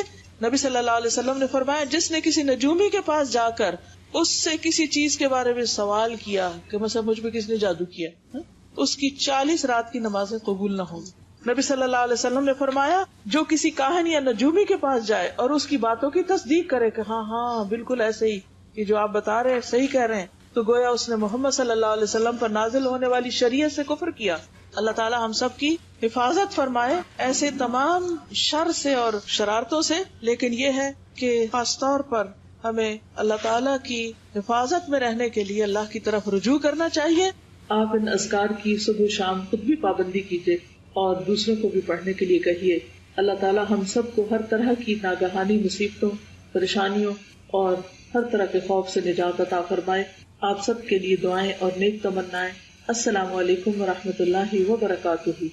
نبی صلی اللہ علیہ وسلم نے فرمایا جس نے کسی نجومی کے پاس جا کر اس سے کسی چیز کے بارے میں سوال کیا کہ مثلا مجھ پہ کس نے جادو کیا، اس کی 40 رات کی نمازیں قبول نہ ہوں گی. نبی صلی اللہ علیہ وسلم نے فرمایا جو کسی کاہن یا نجومی کے پاس جائے اور اس کی باتوں کی تصدیق کرے کہ ہاں ہاں بالکل ایسے ہی کہ جو آپ بتا رہے ہیں صحیح کہہ رہے ہیں، تو گویا اس نے محمد صلی اللہ علیہ وسلم پر نازل ہونے والی شریعت سے کفر کیا. اللہ تعالی ہم سب کی حفاظت فرمائے ایسے تمام شر سے اور شرارتوں سے. لیکن یہ ہے کہ خاص طور پر ہمیں اللہ تعالی کی حفاظت میں رہنے کے لیے اللہ کی طرف رجوع کرنا چاہیے. آپ ان اذکار کی صبح شام خود بھی پابندی کیجیے اور دوسروں کو بھی پڑھنے کے لیے کہیے. اللہ تعالی ہم سب کو ہر طرح کی ناگہانی مصیبتوں، پریشانیوں اور ہر طرح کے خوف سے نجات عطا فرمائے. آپ سب کے لیے دعائیں اور نیک تمنائیں. السلام علیکم ورحمۃ اللہ وبرکاتہ.